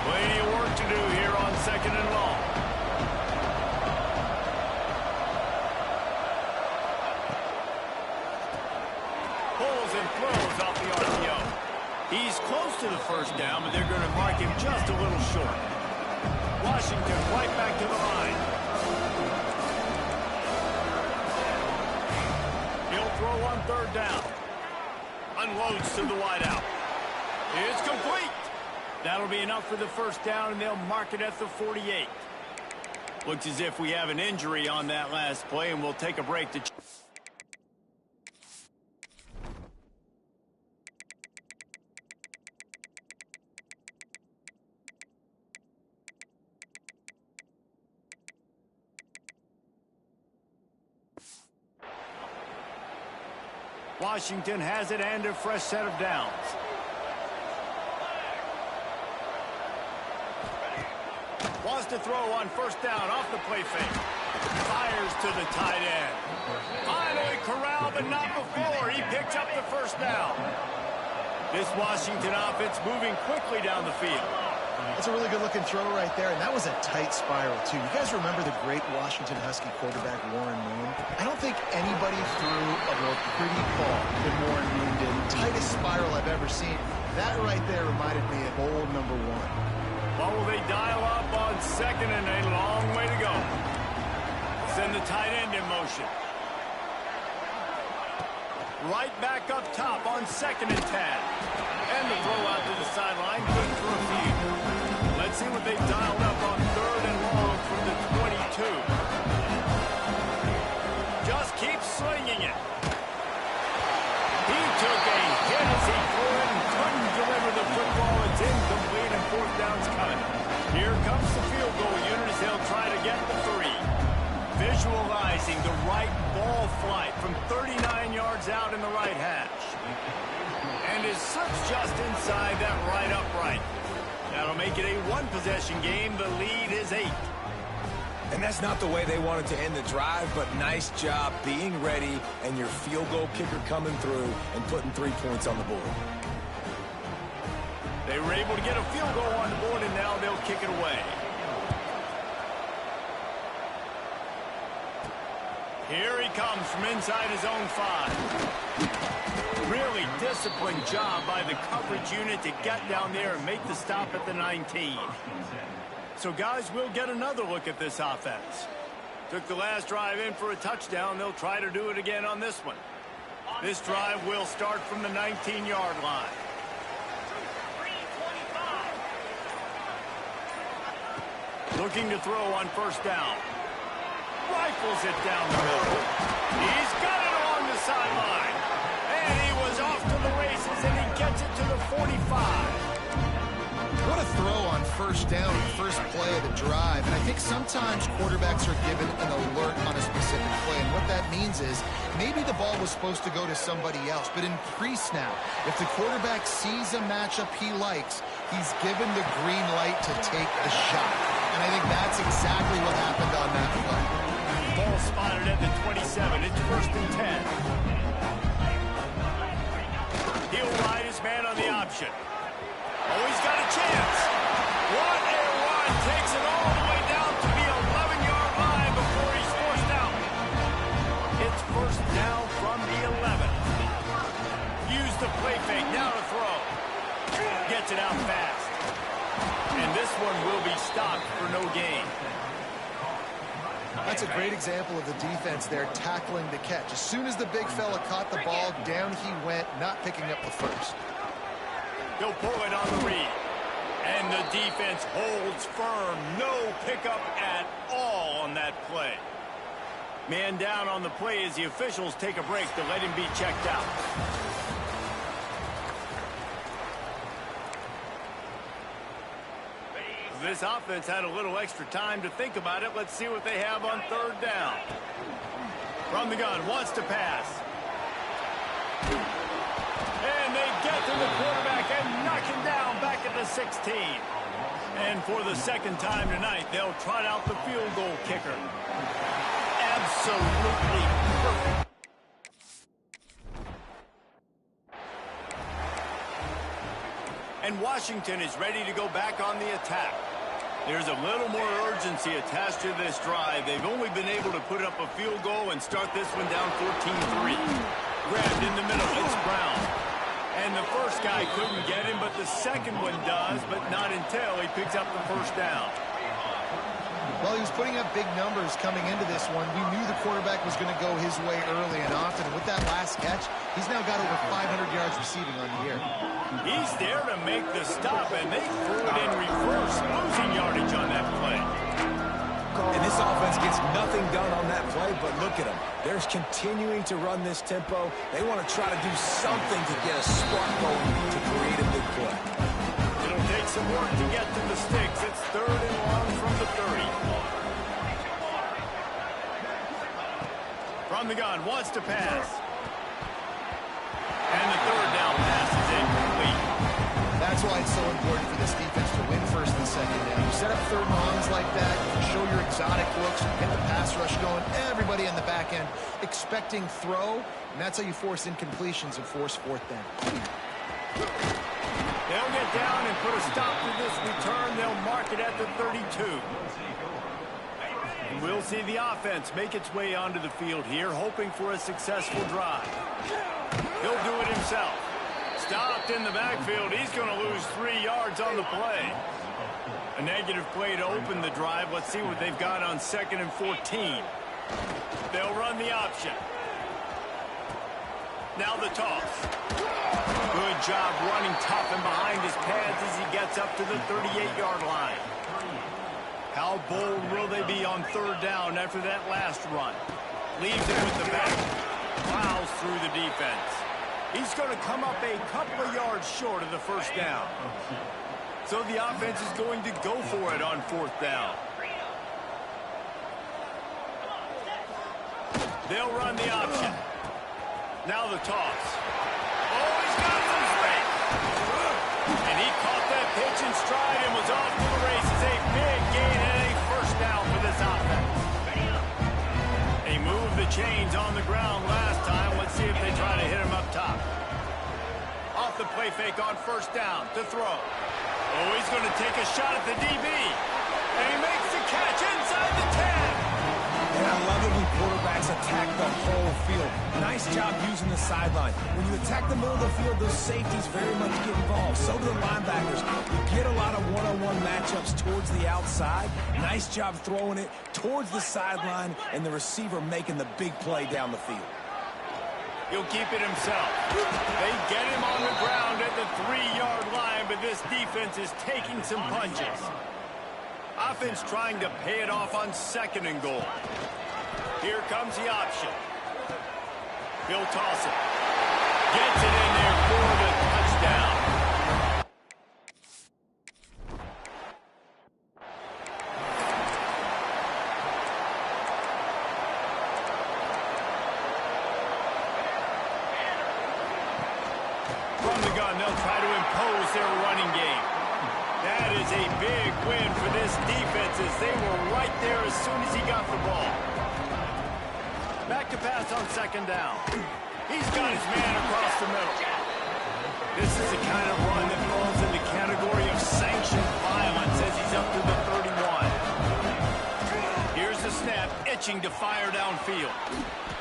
Plenty of work to do here on 2nd and long. Pulls and throws off the RPO. He's close to the first down, but they're going to mark him just a little short. Washington right back to the line. He'll throw on 3rd down. Unloads to the wideout. It's complete. That'll be enough for the first down, and they'll mark it at the 48. Looks as if we have an injury on that last play, and we'll take a break to... Washington has it and a fresh set of downs. Wants to throw on 1st down off the play fake. Fires to the tight end. Finally corralled, but not before. He picks up the first down. This Washington offense moving quickly down the field. That's a really good-looking throw right there, and that was a tight spiral, too. You guys remember the great Washington Husky quarterback, Warren Moon? I don't think anybody threw a more pretty ball than Warren Moon did. Tightest spiral I've ever seen. That right there reminded me of old #1. Well, will they dial up on 2nd and a long way to go? Send the tight end in motion. Right back up top on 2nd and 10. And the throw out to the sideline, good for a few. Let's see what they've dialed up on 3rd and long from the 22. Just keeps slinging it. He took a hit as he threw it and couldn't deliver the football. It's incomplete, and 4th down's coming. Here comes the field goal unit as they'll try to get the 3. Visualizing the right ball flight from 39 yards out in the right hash. And is such just inside that right upright. That'll make it a 1-possession game. The lead is 8. And that's not the way they wanted to end the drive, but nice job being ready and your field goal kicker coming through and putting 3 points on the board. They were able to get a field goal on the board, and now they'll kick it away. Here he comes from inside his own 5. Really disciplined job by the coverage unit to get down there and make the stop at the 19. So, guys, we'll get another look at this offense. Took the last drive in for a touchdown. They'll try to do it again on this one. This drive will start from the 19-yard line. Looking to throw on first down. Rifles it down the middle. He's got it along the sideline. And he was off to the races, and he gets it to the 45. What a throw on first down, first play of the drive. And I think sometimes quarterbacks are given an alert on a specific play. And what that means is maybe the ball was supposed to go to somebody else. But in pre-snap, if the quarterback sees a matchup he likes, he's given the green light to take the shot. And I think that's exactly what happened on that play. Ball spotted at the 27. It's first and 10. He'll ride his man on the option. Oh, he's got a chance. What a run. Takes it all the way down to the 11-yard line before he's forced out. It's first down from the 11. Use the play fake. Now to throw. Gets it out fast. And this one will be stopped for no gain. That's a great example of the defense there tackling the catch. As soon as the big fella caught the ball, down he went, not picking up the first. He'll pull it on the read. And the defense holds firm. No pickup at all on that play. Man down on the play as the officials take a break to let him be checked out. This offense had a little extra time to think about it. Let's see what they have on third down. From the gun, wants to pass. And they get to the quarterback and knock him down back at the 16. And for the second time tonight, they'll trot out the field goal kicker. Absolutely perfect. And Washington is ready to go back on the attack. There's a little more urgency attached to this drive. They've only been able to put up a field goal and start this one down 14-3. Grabbed in the middle, it's Brown. And the first guy couldn't get him, but the second one does, but not until he picks up the first down. Well, he was putting up big numbers coming into this one. We knew the quarterback was going to go his way early and often. And with that last catch, he's now got over 500 yards receiving on the year. He's there to make the stop, and they threw it in reverse, losing yardage on that play. And this offense gets nothing done on that play, but look at them. They're continuing to run this tempo. They want to try to do something to get a spark going to create a big play. It'll take some work to get to the sticks. It's third and long from the 30. From the gun, wants to pass. And the third down pass is incomplete. That's why it's so important for this defense to win first and second down. You set up third and longs like that, you show your exotic looks, you get the pass rush going, everybody in the back end expecting throw, and that's how you force incompletions and force fourth down. They'll get down and put a stop to this return. They'll mark it at the 32. And we'll see the offense make its way onto the field here, hoping for a successful drive. He'll do it himself. Stopped in the backfield. He's going to lose 3 yards on the play. A negative play to open the drive. Let's see what they've got on 2nd and 14. They'll run the option. Now the toss. Good job running tough and behind his pads as he gets up to the 38-yard line. How bold will they be on third down after that last run? Leaves it with the back. Plows through the defense. He's going to come up a couple of yards short of the first down. So the offense is going to go for it on fourth down. They'll run the option. Now the toss. Oh, he's got some space. And he caught that pitch in stride and was off to the races. A big gain and a first down for this offense. chains on the ground last time. Let's see if they try to hit him up top. Off the play fake on first down to throw. Oh, he's going to take a shot at the DB. And he makes the catch inside the 10. And I love it when quarterbacks attack the whole field. Nice job using the sideline. When you attack the middle of the field, those safeties very much get involved. So do the linebackers. You get a lot of one-on-one matchups towards the outside. Nice job throwing it towards the sideline and the receiver making the big play down the field. He'll keep it himself. They get him on the ground at the 3-yard line, but this defense is taking some punches. Offense trying to pay it off on 2nd and goal. Here comes the option. He'll toss it. Gets it in there for the touchdown. From the gun, they'll try to impose their running game. That is a big win for this defense as they were right there as soon as he got the ball. Back to pass on 2nd down. He's got his man across the middle. This is the kind of run that falls in the category of sanctioned violence as he's up to the 31. Here's the snap, itching to fire downfield.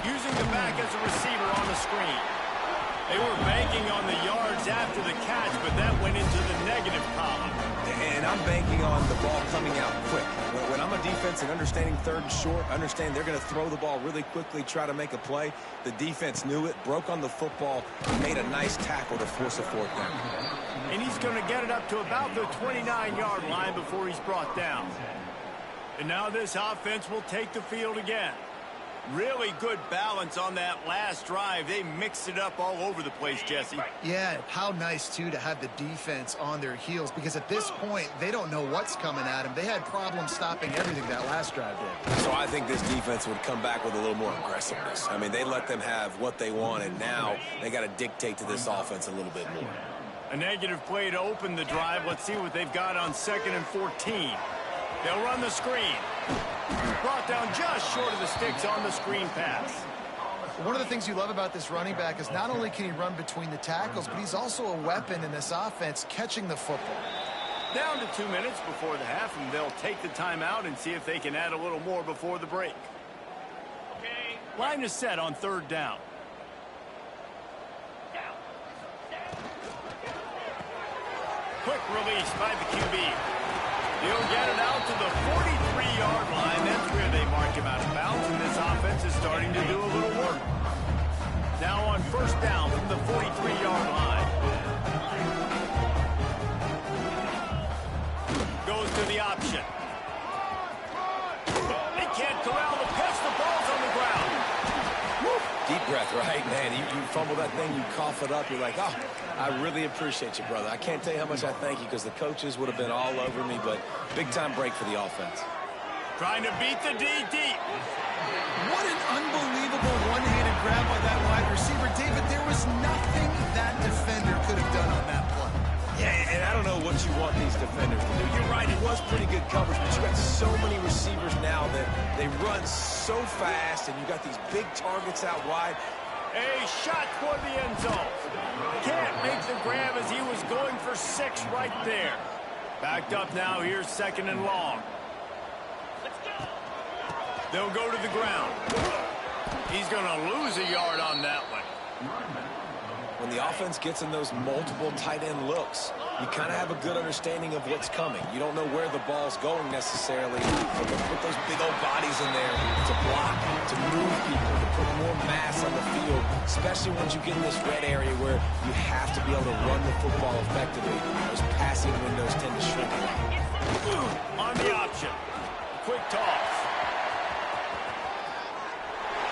Using the back as a receiver on the screen. They were banking on the yards after the catch, but that went into the negative column. And I'm banking on the ball coming out quick. When I'm a defense and understanding 3rd and short, understand they're going to throw the ball really quickly, try to make a play. The defense knew it, broke on the football, and made a nice tackle to force a 4th down. And he's going to get it up to about the 29-yard line before he's brought down. And now this offense will take the field again. Really good balance on that last drive. They mixed it up all over the place, Jesse. Yeah, how nice, too, to have the defense on their heels, because at this point, they don't know what's coming at them. They had problems stopping everything that last drive did. So I think this defense would come back with a little more aggressiveness. I mean, they let them have what they wanted. Now they got to dictate to this offense a little bit more. A negative play to open the drive. Let's see what they've got on 2nd and 14. They'll run the screen. Brought down just short of the sticks on the screen pass. One of the things you love about this running back is not only can he run between the tackles, but he's also a weapon in this offense catching the football. Down to 2 minutes before the half, and they'll take the timeout and see if they can add a little more before the break. Line is set on 3rd down. Quick release by the QB. He'll get it out to the 43-yard line. That's where they mark him out of bounds, and this offense is starting to do a little work. Now on 1st down from the 43-yard line. Goes to the option. They can't corral the pitch. The ball's on the ground. Deep breath, right, man? You fumble that thing, you cough it up, you're like, oh, I really appreciate you, brother. I can't tell you how much I thank you because the coaches would have been all over me, but big-time break for the offense. Trying to beat the D deep. What an unbelievable one-handed grab by that wide receiver. David, there was nothing that defender could have done on that play. Yeah, and I don't know what you want these defenders to do. You're right, it was pretty good coverage, but you got so many receivers now that they run so fast, and you got these big targets out wide. A shot toward the end zone. Can't make the grab as he was going for 6 right there. Backed up now. Here's 2nd and long. They'll go to the ground. He's going to lose a yard on that one. When the offense gets in those multiple tight end looks, you kind of have a good understanding of what's coming. You don't know where the ball's going necessarily, but they put those big old bodies in there to block, to move people, to put more mass on the field, especially once you get in this red area where you have to be able to run the football effectively. Those passing windows tend to shrink a lot. On the option. Quick toss.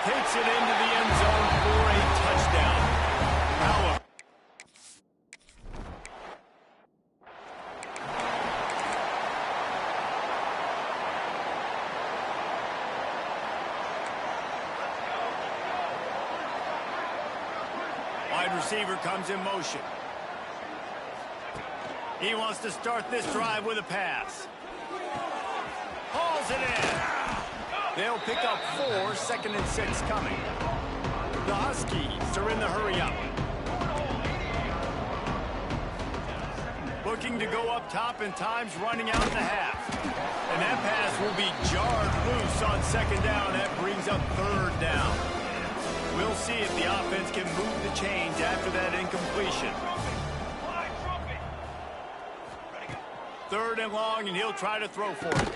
Takes it into the end zone for a touchdown. However, wide receiver comes in motion. He wants to start this drive with a pass. Hauls it in. They'll pick up 4, 2nd and 6 coming. The Huskies are in the hurry-up. Looking to go up top, and time's running out in the half. And that pass will be jarred loose on 2nd down. That brings up 3rd down. We'll see if the offense can move the chains after that incompletion. 3rd and long, and he'll try to throw for it.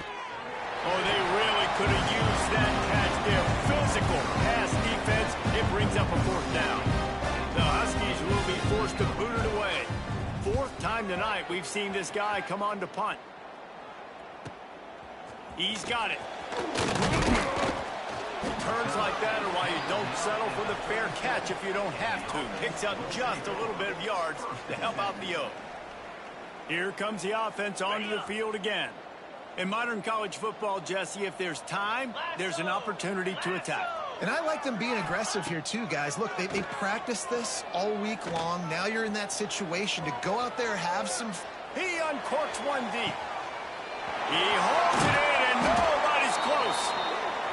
Oh, they really could have used that catch there. Physical pass defense. It brings up a 4th down. The Huskies will be forced to boot it away. 4th time tonight we've seen this guy come on to punt. He's got it. Turns like that are why you don't settle for the fair catch if you don't have to. Picks up just a little bit of yards to help out the O. Here comes the offense onto the field again. In modern college football, Jesse, if there's time, there's an opportunity to attack. And I like them being aggressive here too, guys. Look, they practiced this all week long. Now you're in that situation to go out there, have some... He uncorks one deep. He holds it in, and nobody's close.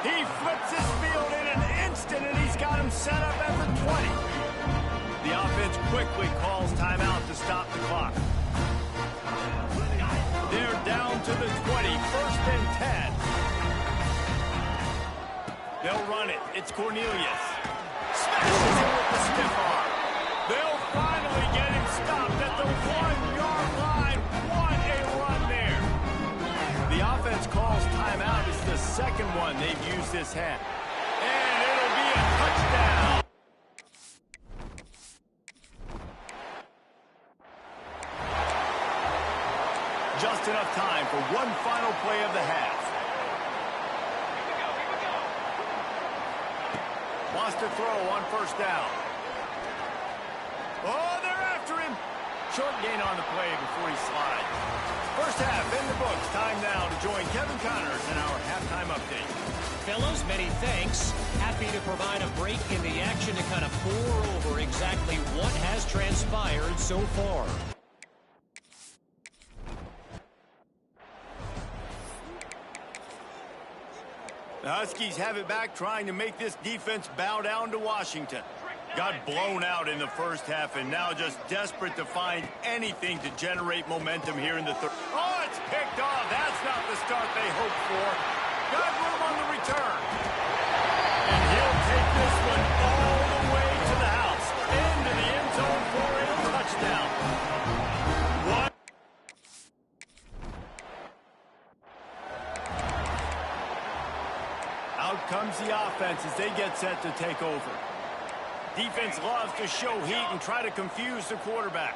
He flips this field in an instant, and he's got him set up at the 20. The offense quickly calls timeout to stop the clock. They're down to the 20, 1st and 10. They'll run it. It's Cornelius. Smashes it with the stiff arm. They'll finally get him stopped at the 1-yard line. What a run there. The offense calls timeout. It's the 2nd one they've used this half. And it'll be a touchdown. Just enough time for one final play of the half. Wants to throw on 1st down. Oh, they're after him. Short gain on the play before he slides. 1st half in the books. Time now to join Kevin Connors in our halftime update. Fellows, many thanks. Happy to provide a break in the action to kind of pour over exactly what has transpired so far. The Huskies have it back, trying to make this defense bow down to Washington. Got blown out in the 1st half, and now just desperate to find anything to generate momentum here in the 3rd. Oh, it's picked off. That's not the start they hoped for. Got room on the return. And he'll take this one all the way to the house. Into the end zone for a touchdown. Out comes the offense as they get set to take over. Defense loves to show heat and try to confuse the quarterback.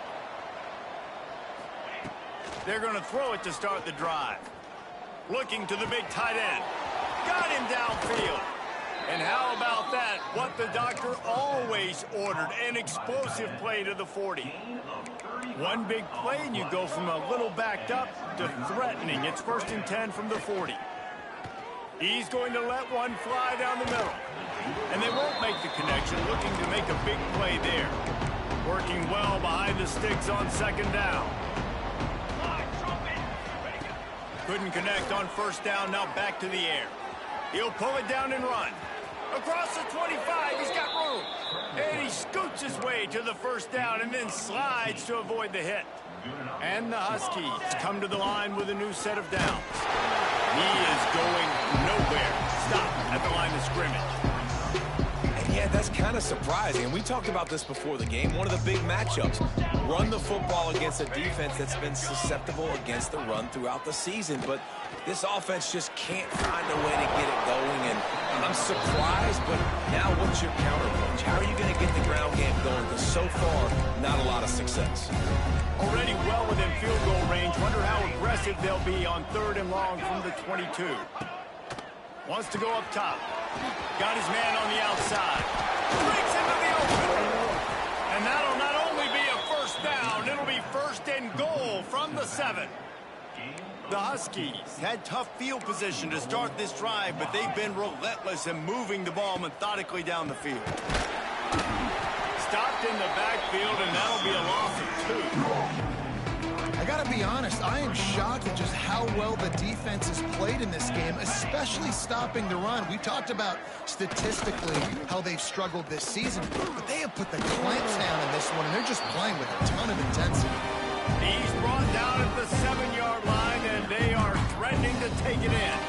They're going to throw it to start the drive. Looking to the big tight end. Got him downfield. And how about that? What the doctor always ordered, an explosive play to the 40. One big play and you go from a little backed up to threatening. It's 1st and 10 from the 40. He's going to let one fly down the middle. And they won't make the connection, looking to make a big play there. Working well behind the sticks on 2nd down. Couldn't connect on 1st down, now back to the air. He'll pull it down and run. Across the 25, he's got room. And he scoots his way to the 1st down and then slides to avoid the hit. And the Huskies come to the line with a new set of downs. He is going nowhere. Stop at the line of scrimmage. And yeah, that's kind of surprising. And we talked about this before the game. One of the big matchups. Run the football against a defense that's been susceptible against the run throughout the season. But this offense just can't find a way to get it going. And I'm surprised, but now what's your counterpunch? How are you going to get the ground game going? Because so far, not a lot of success. Already well within field goal range. Wonder how aggressive they'll be on 3rd and long from the 22. Wants to go up top. Got his man on the outside. Breaks into the open. And that'll not only be a 1st down, it'll be 1st and goal from the 7. The Huskies had tough field position to start this drive, but they've been relentless in moving the ball methodically down the field. Stopped in the backfield, and that'll be a loss of 2. I I gotta be honest, I am shocked at just how well the defense has played in this game, especially stopping the run. We talked about statistically how they've struggled this season, but they have put the clamps down in this one, and they're just playing with a ton of intensity. He's brought down at the 7-yard line, and they are threatening to take it in.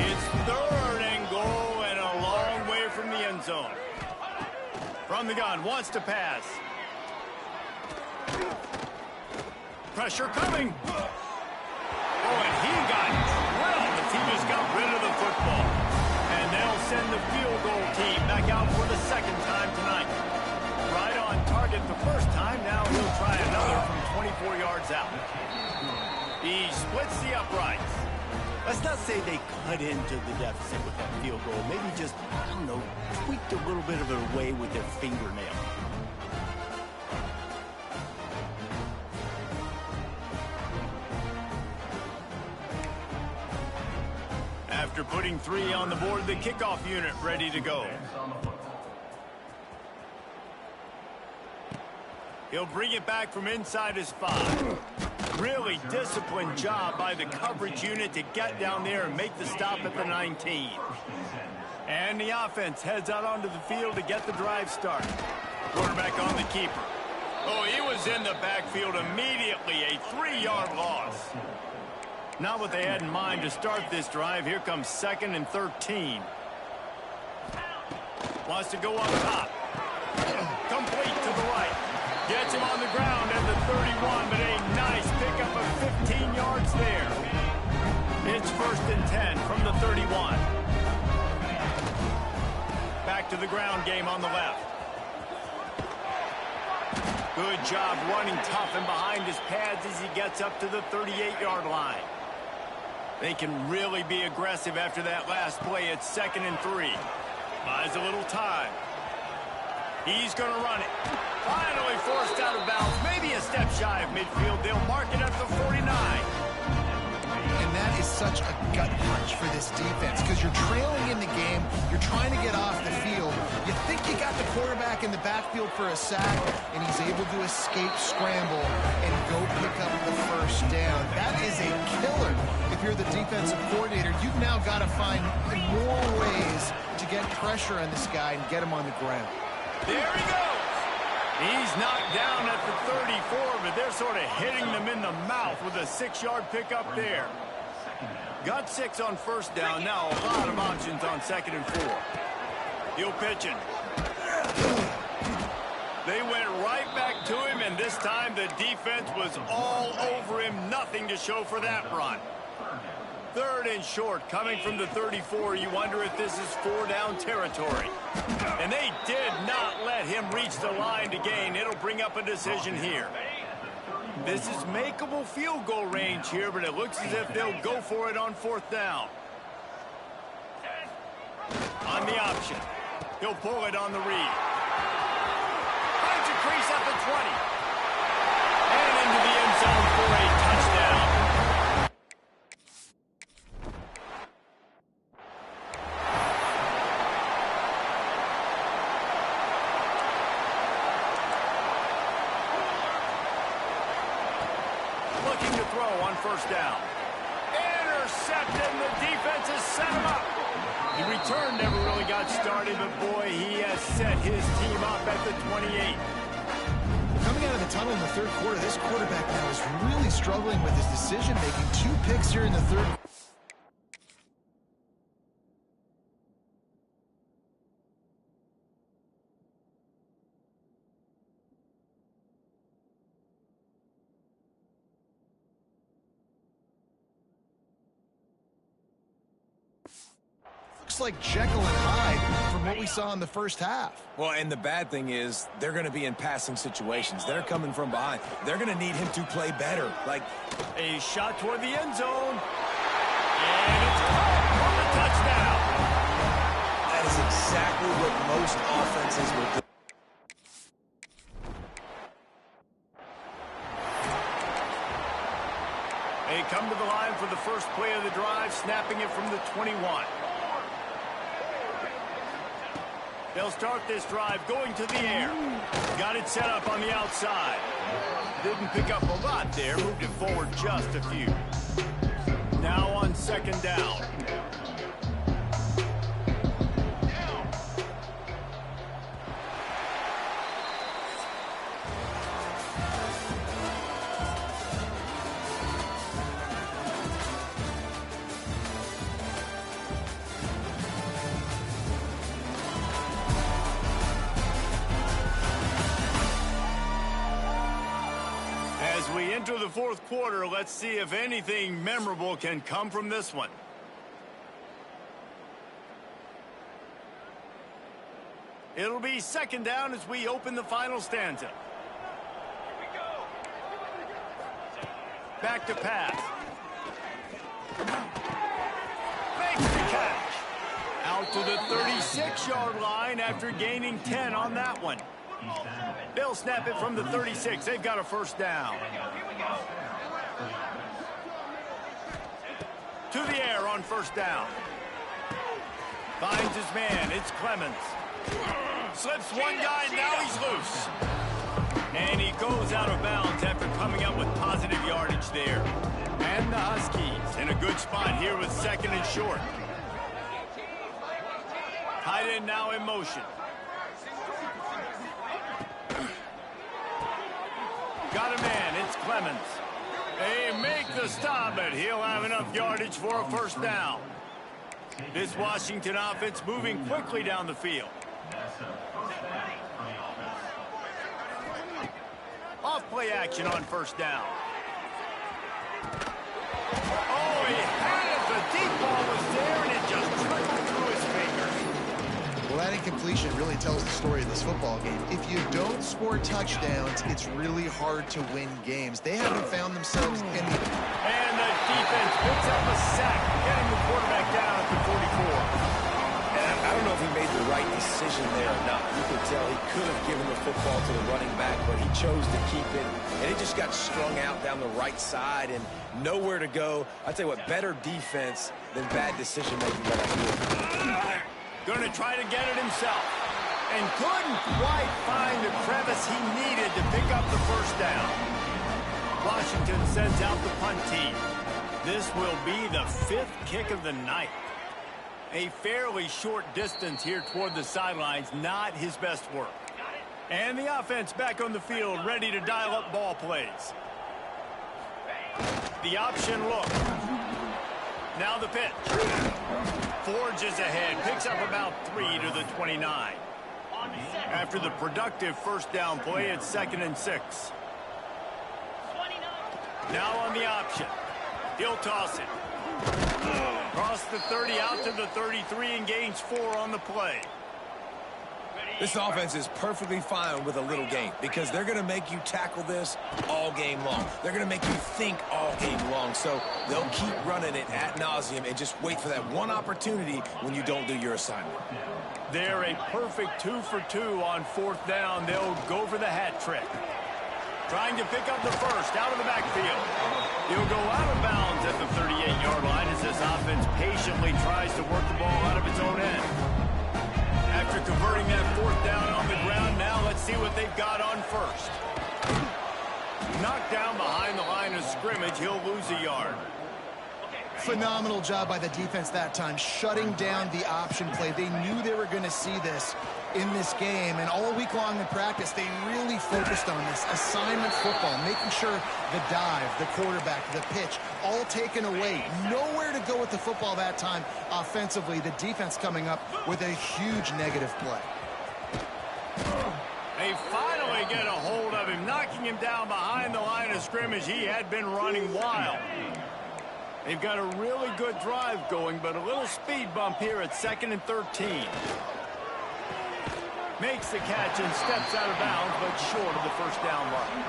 It's 3rd and goal and a long way from the end zone. From the gun, wants to pass. Pressure coming. Oh, and he got drilled as he just got rid of the football. And they'll send the field goal team back out for the 2nd time tonight. Right on target the first time. Now he'll try another from 24 yards out. He splits the uprights. Let's not say they cut into the deficit with that field goal. Maybe just, I don't know, tweaked a little bit of it away with their fingernail. After putting 3 on the board, the kickoff unit ready to go. He'll bring it back from inside his 5. Really disciplined job by the coverage unit to get down there and make the stop at the 19. And the offense heads out onto the field to get the drive started. Quarterback on the keeper. Oh, he was in the backfield immediately. A 3-yard loss. Not what they had in mind to start this drive. Here comes 2nd and 13. Wants to go up top. Complete to the right. Gets him on the ground at the 31, but a nice pickup of 15 yards there. It's 1st and 10 from the 31. Back to the ground game on the left. Good job running tough and behind his pads as he gets up to the 38-yard line. They can really be aggressive after that last play. It's 2nd and 3. Buys a little time. He's going to run it. Finally forced out of bounds. Maybe a step shy of midfield. They'll mark it at the 49. And that is such a gut punch for this defense because you're trailing in the game. You're trying to get off the field. You think you got the quarterback in the backfield for a sack, and he's able to escape scramble and go pick up the 1st down. That is a killer. If you're the defensive coordinator, you've now got to find more ways to get pressure on this guy and get him on the ground. There he goes. He's knocked down at the 34, but they're sort of hitting them in the mouth with a 6-yard pickup there. Got 6 on 1st down. Now a lot of options on 2nd and 4. He'll pitch it. They went right back to him, and this time the defense was all over him. Nothing to show for that run. 3rd and short coming from the 34. You wonder if this is 4-down territory. And they did not let him reach the line to gain. It'll bring up a decision here. This is makeable field goal range here, but it looks as if they'll go for it on 4th down. On the option. He'll pull it on the read. Finds a crease at the 20. And into the end zone for a touchdown. Looking to throw on 1st down. Intercepted, and the defense has set him up. The return never really got started, but boy, he has set his team up at the 28. Coming out of the tunnel in the 3rd quarter, this quarterback now is really struggling with his decision-making. 2 picks here in the 3rd quarter. Like Jekyll and Hyde from what we saw in the 1st half. Well, and the bad thing is they're going to be in passing situations. They're coming from behind. They're going to need him to play better. Like a shot toward the end zone. And it's caught for the touchdown. That is exactly what most offenses will do. They come to the line for the first play of the drive, snapping it from the 21. They'll start this drive going to the air. Got it set up on the outside. Didn't pick up a lot there. Moved it forward just a few. Now on second down. As we enter the fourth quarter, let's see if anything memorable can come from this one. It'll be second down as we open the final stanza. Back to pass. Makes the catch. Out to the 36-yard line after gaining 10 on that one. They'll snap it from the 36. They've got a first down. To the air on first down. Finds his man. It's Clemens. Slips one guy. Now he's loose. And he goes out of bounds after coming up with positive yardage there. And the Huskies in a good spot here with second and short. Tight end now in motion. Got a man, it's Clemens. They make the stop, but he'll have enough yardage for a first down. This Washington offense moving quickly down the field. Off play action on first down. Oh, he had it. The deep ball was there, and it just trickled through his fingers. Well, that incompletion really tells the story of this football game. If you don't score touchdowns, it's really hard to win games. They haven't found themselves in the... And the defense picks up a sack, getting the quarterback down at the 44. And I don't know if he made the right decision there or not. You could tell he could have given the football to the running back, but he chose to keep it. And it just got strung out down the right side and nowhere to go. I tell you what, better defense than bad decision-making that I do. Going to try to get it himself. And couldn't quite find the crevice he needed to pick up the first down. Washington sends out the punt team. This will be the 5th kick of the night. A fairly short distance here toward the sidelines, not his best work. And the offense back on the field, ready to dial up ball plays. The option look. Now the pitch. Forges ahead, picks up about 3 to the 29. After the productive first down play, it's 2nd and 6. Now on the option. He'll toss it. Across the 30 out to the 33 and gains 4 on the play. This offense is perfectly fine with a little game because they're going to make you tackle this all game long. They're going to make you think all game long. So they'll keep running it ad nauseum and just wait for that one opportunity when you don't do your assignment. They're a perfect 2 for 2 on 4th down. They'll go for the hat trick. Trying to pick up the first out of the backfield. He'll go out of bounds at the 38-yard line as this offense patiently tries to work the ball out of its own end. After converting that 4th down on the ground, now let's see what they've got on first. Knocked down behind the line of scrimmage, he'll lose a yard. Phenomenal job by the defense that time, shutting down the option play. They knew they were going to see this in this game, and all week long in practice, they really focused on this assignment football, making sure the dive, the quarterback, the pitch, all taken away. Nowhere to go with the football that time offensively. The defense coming up with a huge negative play. They finally get a hold of him, knocking him down behind the line of scrimmage. He had been running wild. They've got a really good drive going, but a little speed bump here at 2nd and 13. Makes the catch and steps out of bounds, but short of the first down line.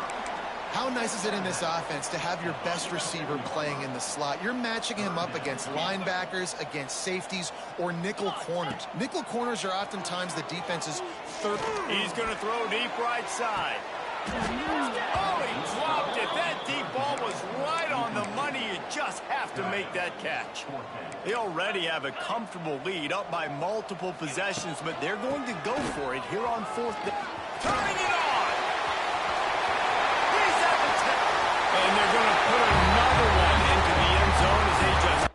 How nice is it in this offense to have your best receiver playing in the slot? You're matching him up against linebackers, against safeties, or nickel corners. Nickel corners are oftentimes the defense's third. He's going to throw deep right side. Oh, he dropped it. That deep ball was right on the money. 20, you just have to make that catch. They already have a comfortable lead up by multiple possessions, but they're going to go for it here on fourth down. Turning it on! He's at the 10. And they're going to put another one into the end zone as they just...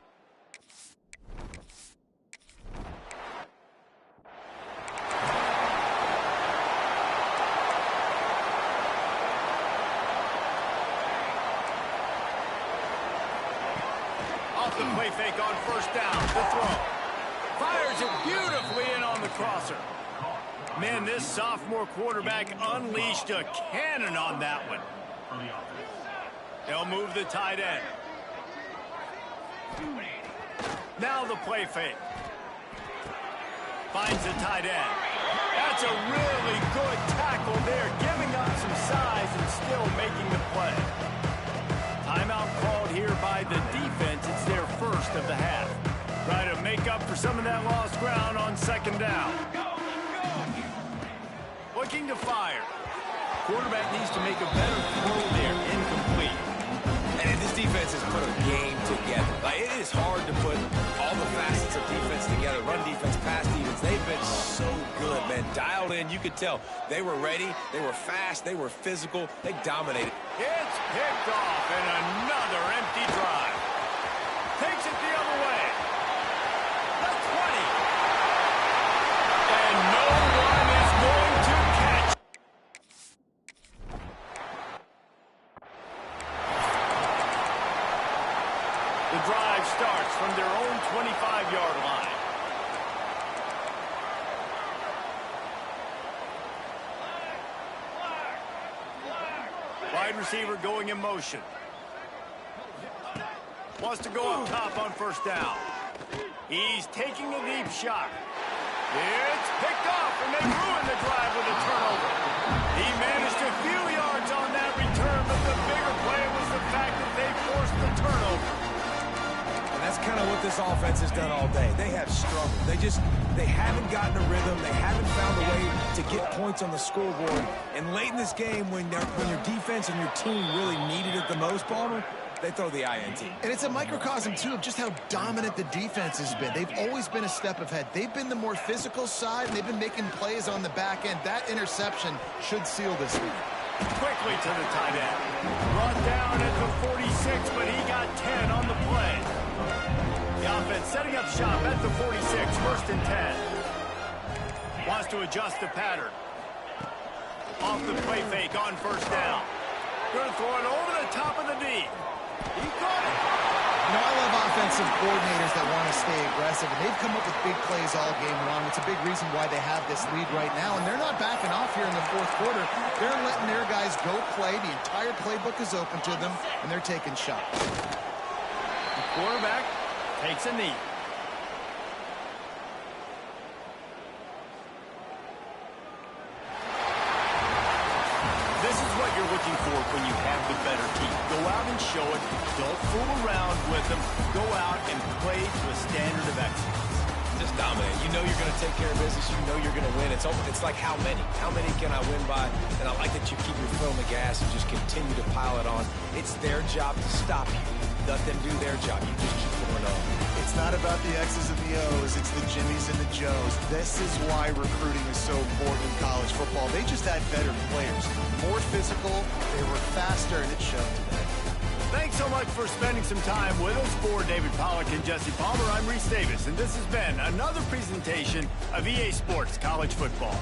Off the play fake on first down. The throw. Fires it beautifully in on the crosser. Man, this sophomore quarterback unleashed a cannon on that one. They'll move the tight end. Now the play fake. Finds the tight end. That's a really good tackle there, giving up some size and still making the play. Timeout called here by the defense. It's their first of the half. Try to make up for some of that lost ground on second down. Looking to fire. Quarterback needs to make a better throw there. Incomplete. And this defense has put a game together. Like, it is hard to put all the facets of defense together. Run defense, pass defense. They've been so good, man. Dialed in. You could tell they were ready. They were fast. They were physical. They dominated. It's picked off and another empty drive. Takes it the other way. The 20. And no one is going to catch. The drive starts from their own 25-yard line. Wide receiver going in motion. Wants to go up top on first down. He's taking a deep shot. It's picked off, and they ruin the drive with a turnover. He managed a few yards on that return, but the bigger play was the fact that they forced the turnover. And that's kind of what this offense has done all day. They have struggled. They haven't gotten a rhythm. They haven't found a way to get points on the scoreboard. And late in this game, when your defense and your team really needed it the most, Palmer, they throw the INT. And it's a microcosm, too, of just how dominant the defense has been. They've always been a step ahead. They've been the more physical side, and they've been making plays on the back end. That interception should seal this lead. Quickly to the tight end. Brought down at the 46, but he got 10 on the play. The offense setting up shop at the 46, first and 10. Wants to adjust the pattern. Off the play fake on first down. Going to throw it over the top of the knee. He caught it. You know, I love offensive coordinators that want to stay aggressive, and they've come up with big plays all game long. It's a big reason why they have this lead right now, and they're not backing off here in the fourth quarter. They're letting their guys go play. The entire playbook is open to them, and they're taking shots. The quarterback takes a knee. This is what you're looking for when you have the better team. Go out and show it. Don't fool around with them. Go out and play to a standard of excellence. Just dominate. You know you're going to take care of business. You know you're going to win. It's like how many? How many can I win by? And I like that you keep your foot on the gas and just continue to pile it on. It's their job to stop you. Let them do their job. You just keep going on. It's not about the X's and the O's. It's the Jimmies and the Joes. This is why recruiting is so important in college football. They just had better players. More physical, they were faster, and it showed today. Thanks so much for spending some time with us. For David Pollack and Jesse Palmer, I'm Reese Davis, and this has been another presentation of EA Sports College Football.